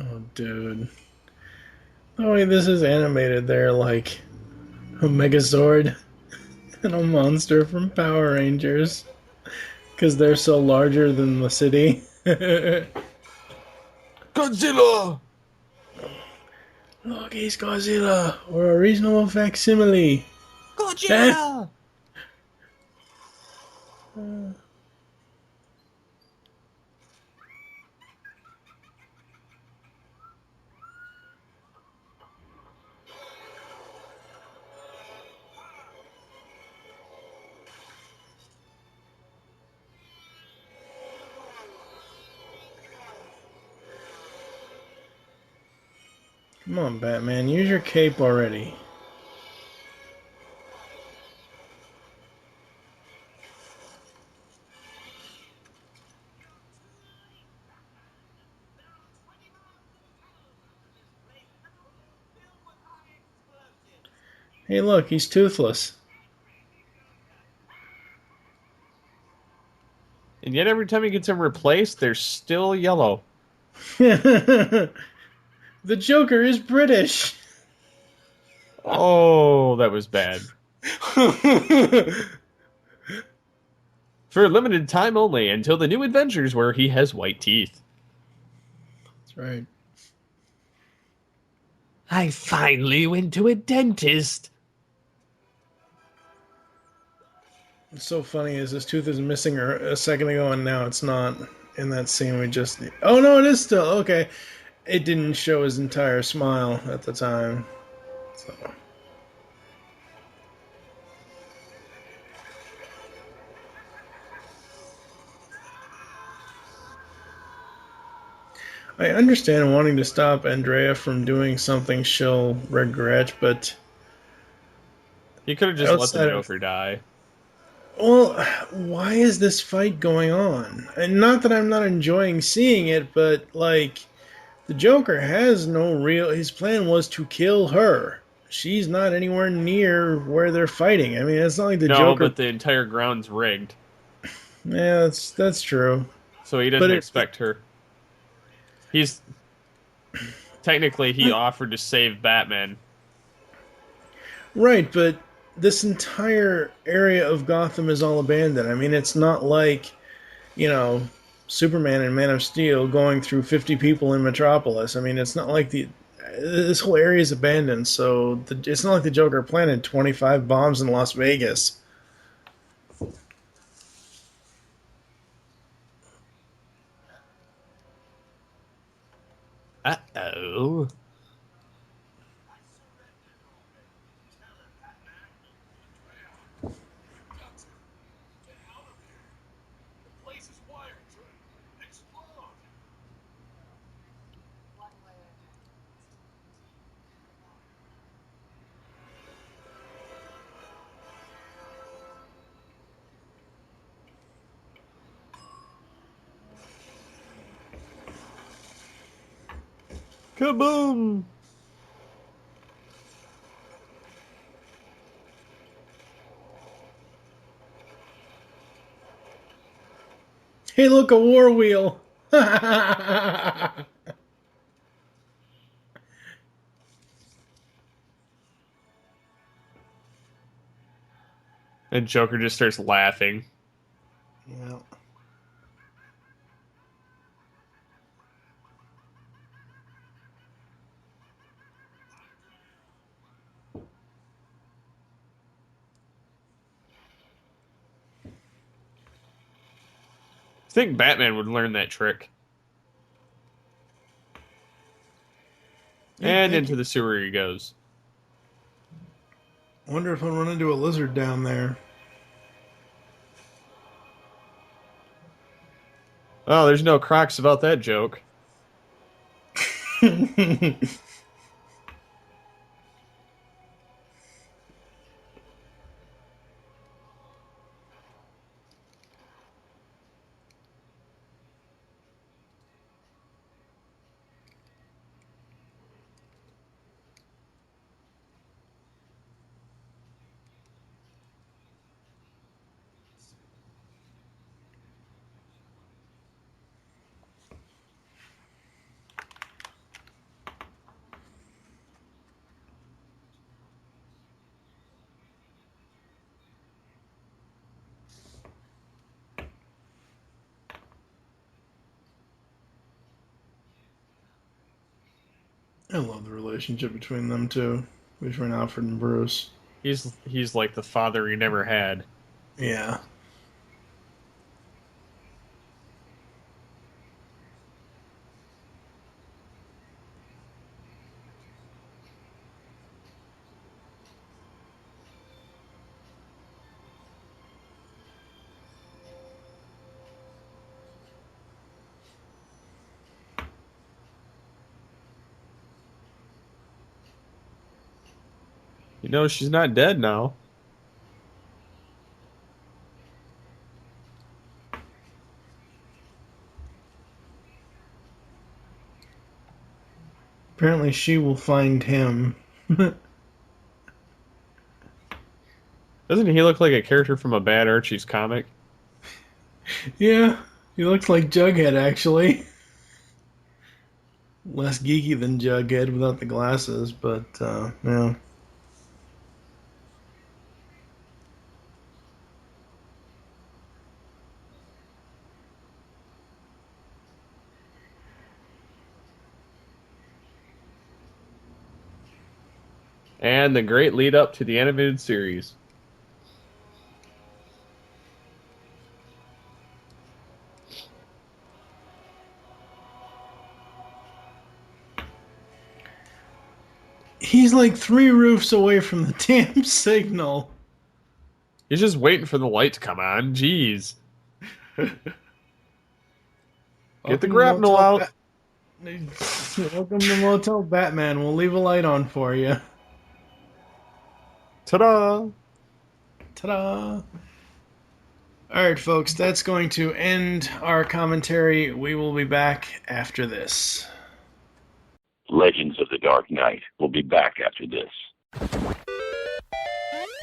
Oh, dude. Oh, wait, this is animated there like a Megazord and a monster from Power Rangers. Because they're so larger than the city. Godzilla! Look, he's Godzilla, or a reasonable facsimile. Godzilla! Come on, Batman, use your cape already. Hey, look, he's toothless. And yet every time he gets him replaced, they're still yellow. The Joker is British. Oh, that was bad. For a limited time only, until the new adventures where he has white teeth. That's right. I finally went to a dentist. What's so funny is his tooth is missing a second ago, and now it's not. In that scene, we just... Oh, no, it is still. Okay. It didn't show his entire smile at the time. So... I understand wanting to stop Andrea from doing something she'll regret, but... He could have just let the Outside of- Joker die. Well, why is this fight going on? And not that I'm not enjoying seeing it, but, like, The Joker has no real... His plan was to kill her. She's not anywhere near where they're fighting. I mean, it's not like the Joker... No, but the entire ground's rigged. Yeah, that's true. So he doesn't expect her. He's... Technically, he offered to save Batman. Right, but this entire area of Gotham is all abandoned. I mean, it's not like, Superman and Man of Steel going through 50 people in Metropolis. I mean, it's not like this whole area is abandoned, so it's not like the Joker planted 25 bombs in Las Vegas. Uh-oh. Kaboom! Hey, look, a war wheel! And Joker just starts laughing. Yeah. I think Batman would learn that trick. And into the sewer he goes. Wonder if I'll run into a lizard down there. Oh, there's no Crocs about that joke. I love the relationship between them two, between Alfred and Bruce. He's like the father he never had. Yeah. You know, she's not dead now. Apparently she will find him. Doesn't he look like a character from a bad Archie's comic? Yeah, he looks like Jughead, actually. Less geeky than Jughead without the glasses, but, yeah. And the great lead up to the animated series. He's like 3 roofs away from the damn signal. He's just waiting for the light to come on. Jeez. Get the grapnel out. Welcome to Motel Batman. We'll leave a light on for you. Ta-da! Ta-da! Alright, folks, that's going to end our commentary. We will be back after this. Legends of the Dark Knight. We'll be back after this.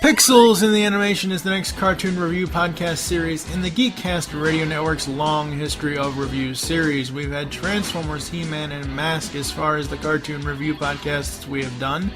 Pixels in the Animation is the next cartoon review podcast series in the Geekcast Radio Network's long history of review series. We've had Transformers, He-Man, and Mask as far as the cartoon review podcasts we have done.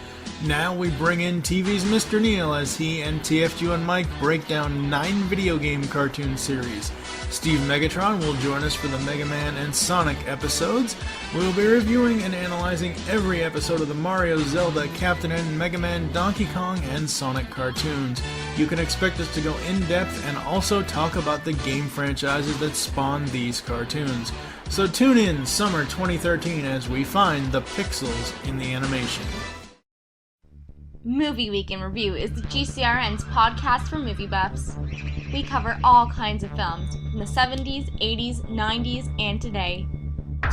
Now we bring in TV's Mr. Neil as he and TFG and Mike break down 9 video game cartoon series. Steve Megatron will join us for the Mega Man and Sonic episodes. We will be reviewing and analyzing every episode of the Mario, Zelda, Captain N, Mega Man, Donkey Kong, and Sonic cartoons. You can expect us to go in-depth and also talk about the game franchises that spawned these cartoons. So tune in summer 2013 as we find the pixels in the animation. Movie Week in Review is the GCRN's podcast for movie buffs. We cover all kinds of films from the 70s, 80s, 90s, and today.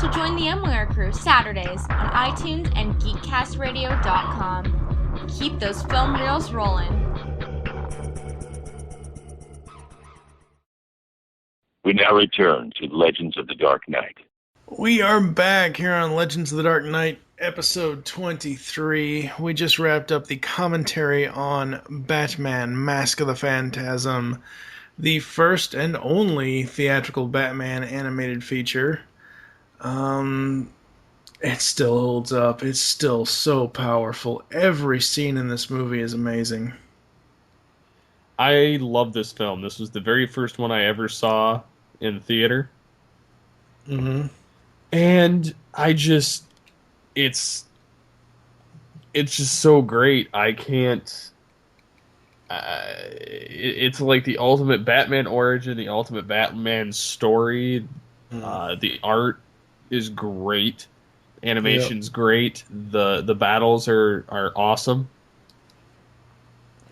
So join the Emware crew Saturdays on iTunes and GeekCastRadio.com. Keep those film reels rolling. We now return to Legends of the Dark Knight. We are back here on Legends of the Dark Knight, episode 23. We just wrapped up the commentary on Batman, Mask of the Phantasm, the first and only theatrical Batman animated feature. It still holds up. It's still so powerful. Every scene in this movie is amazing. I love this film. This was the very first one I ever saw in theater. Mm-hmm. And it's just so great. I can't. It's like the ultimate Batman origin, the ultimate Batman story. The art is great, animation's great. The battles are awesome.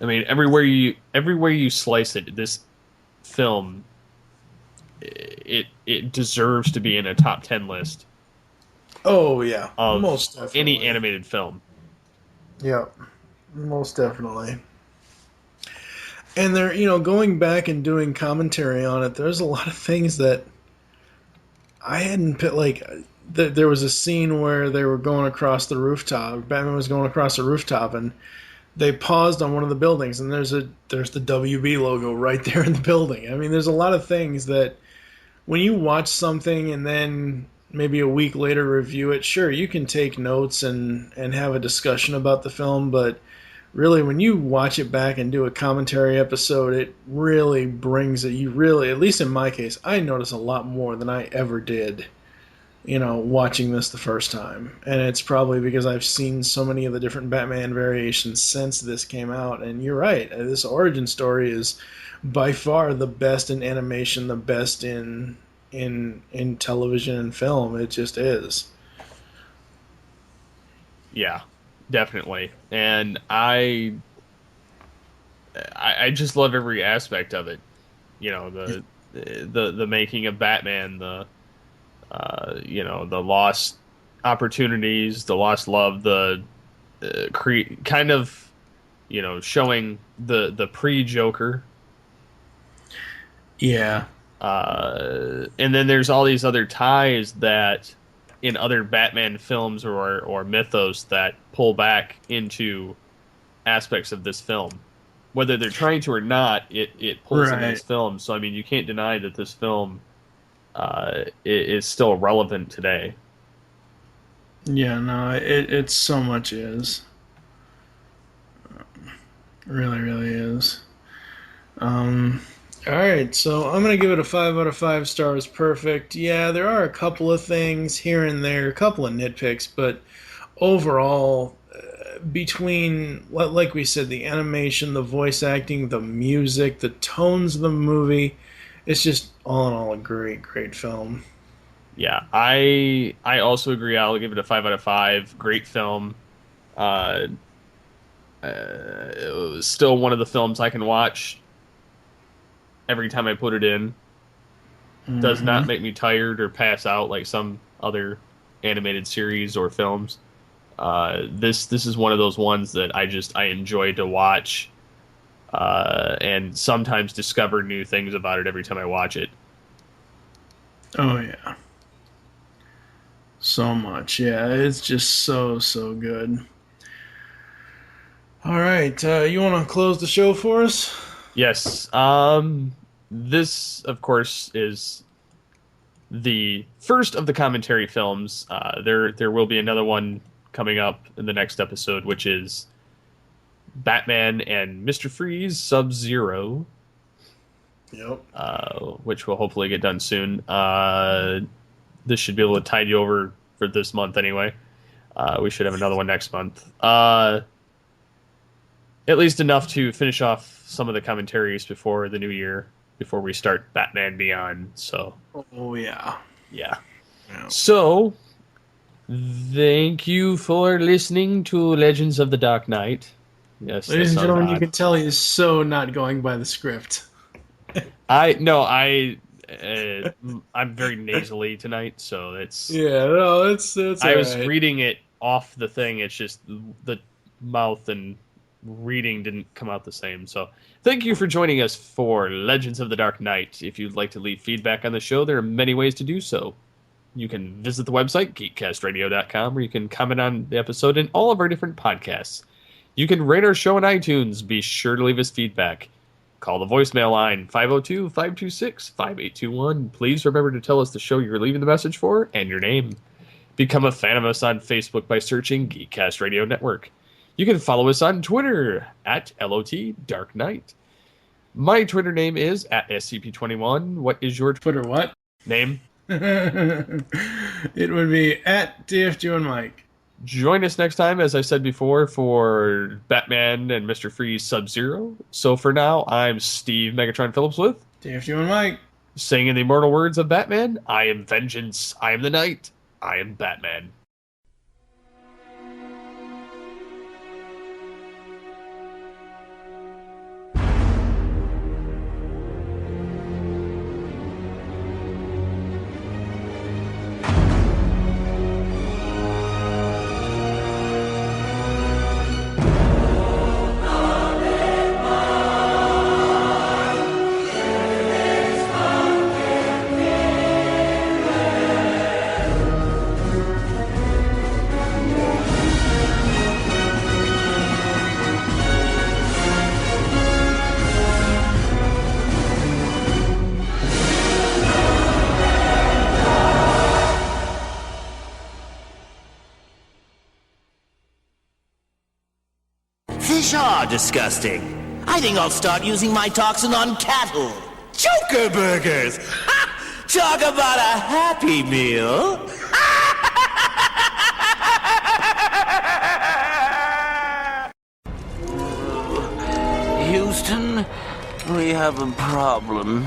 I mean, everywhere you slice it, this film it deserves to be in a top 10 list. Oh yeah, of most definitely. Any animated film. Yeah, most definitely. And they're, going back and doing commentary on it, there's a lot of things that I hadn't put, there was a scene where they were going across the rooftop. Batman was going across the rooftop, and they paused on one of the buildings, and there's the WB logo right there in the building. I mean, there's a lot of things that when you watch something and then maybe a week later review it, sure, you can take notes and have a discussion about the film, but really when you watch it back and do a commentary episode, it really brings it. You really, at least in my case, I notice a lot more than I ever did, watching this the first time. And it's probably because I've seen so many of the different Batman variations since this came out. And you're right, this origin story is by far the best in animation, the best in television and film. It just is. Yeah, definitely. And I just love every aspect of it. The making of Batman, the lost opportunities, the lost love, the kind of showing the pre-Joker. Yeah. And then there's all these other ties that in other Batman films or mythos that pull back into aspects of this film. Whether they're trying to or not, it pulls in this film. So, I mean, you can't deny that this film is still relevant today. Yeah, no, it so much is. Really, really is. Alright, so I'm going to give it a 5 out of 5 stars perfect. Yeah, there are a couple of things here and there, a couple of nitpicks, but overall, between, like we said, the animation, the voice acting, the music, the tones of the movie, it's just all in all a great, great film. Yeah, I also agree. I'll give it a 5 out of 5. Great film. It was still one of the films I can watch every time I put it in. Does not make me tired or pass out like some other animated series or films. This is one of those ones that I enjoy to watch, and sometimes discover new things about it every time I watch it. Oh yeah. so much. Yeah, it's just so good. All right, you want to close the show for us? Yes. This, of course, is the first of the commentary films. There will be another one coming up in the next episode, which is Batman and Mr. Freeze Sub-Zero. Yep. Which will hopefully get done soon. This should be able to tide you over for this month anyway. We should have another one next month. At least enough to finish off some of the commentaries before the new year, before we start Batman Beyond. So. Oh yeah. Yeah. So, thank you for listening to Legends of the Dark Knight. Yes, ladies and gentlemen, you can tell he's so not going by the script. I'm very nasally tonight, so it's. Yeah, no, it's. I was reading it off the thing. It's just the mouth and reading didn't come out the same. So, thank you for joining us for Legends of the Dark Knight. If you'd like to leave feedback on the show, there are many ways to do so. You can visit the website, geekcastradio.com, where you can comment on the episode and all of our different podcasts. You can rate our show on iTunes. Be sure to leave us feedback. Call the voicemail line, 502-526-5821. Please remember to tell us the show you're leaving the message for and your name. Become a fan of us on Facebook by searching Geekcast Radio Network. You can follow us on Twitter, at LOT Dark Knight. My Twitter name is at SCP21. What is your Twitter what? Name? It would be at DFG and Mike. Join us next time, as I said before, for Batman and Mr. Freeze Sub-Zero. So for now, I'm Steve Megatron Phillips with DFG and Mike. saying in the immortal words of Batman, I am vengeance, I am the night, I am Batman. Fish are disgusting. I think I'll start using my toxin on cattle. Joker burgers! Ha! Talk about a happy meal. Houston, we have a problem.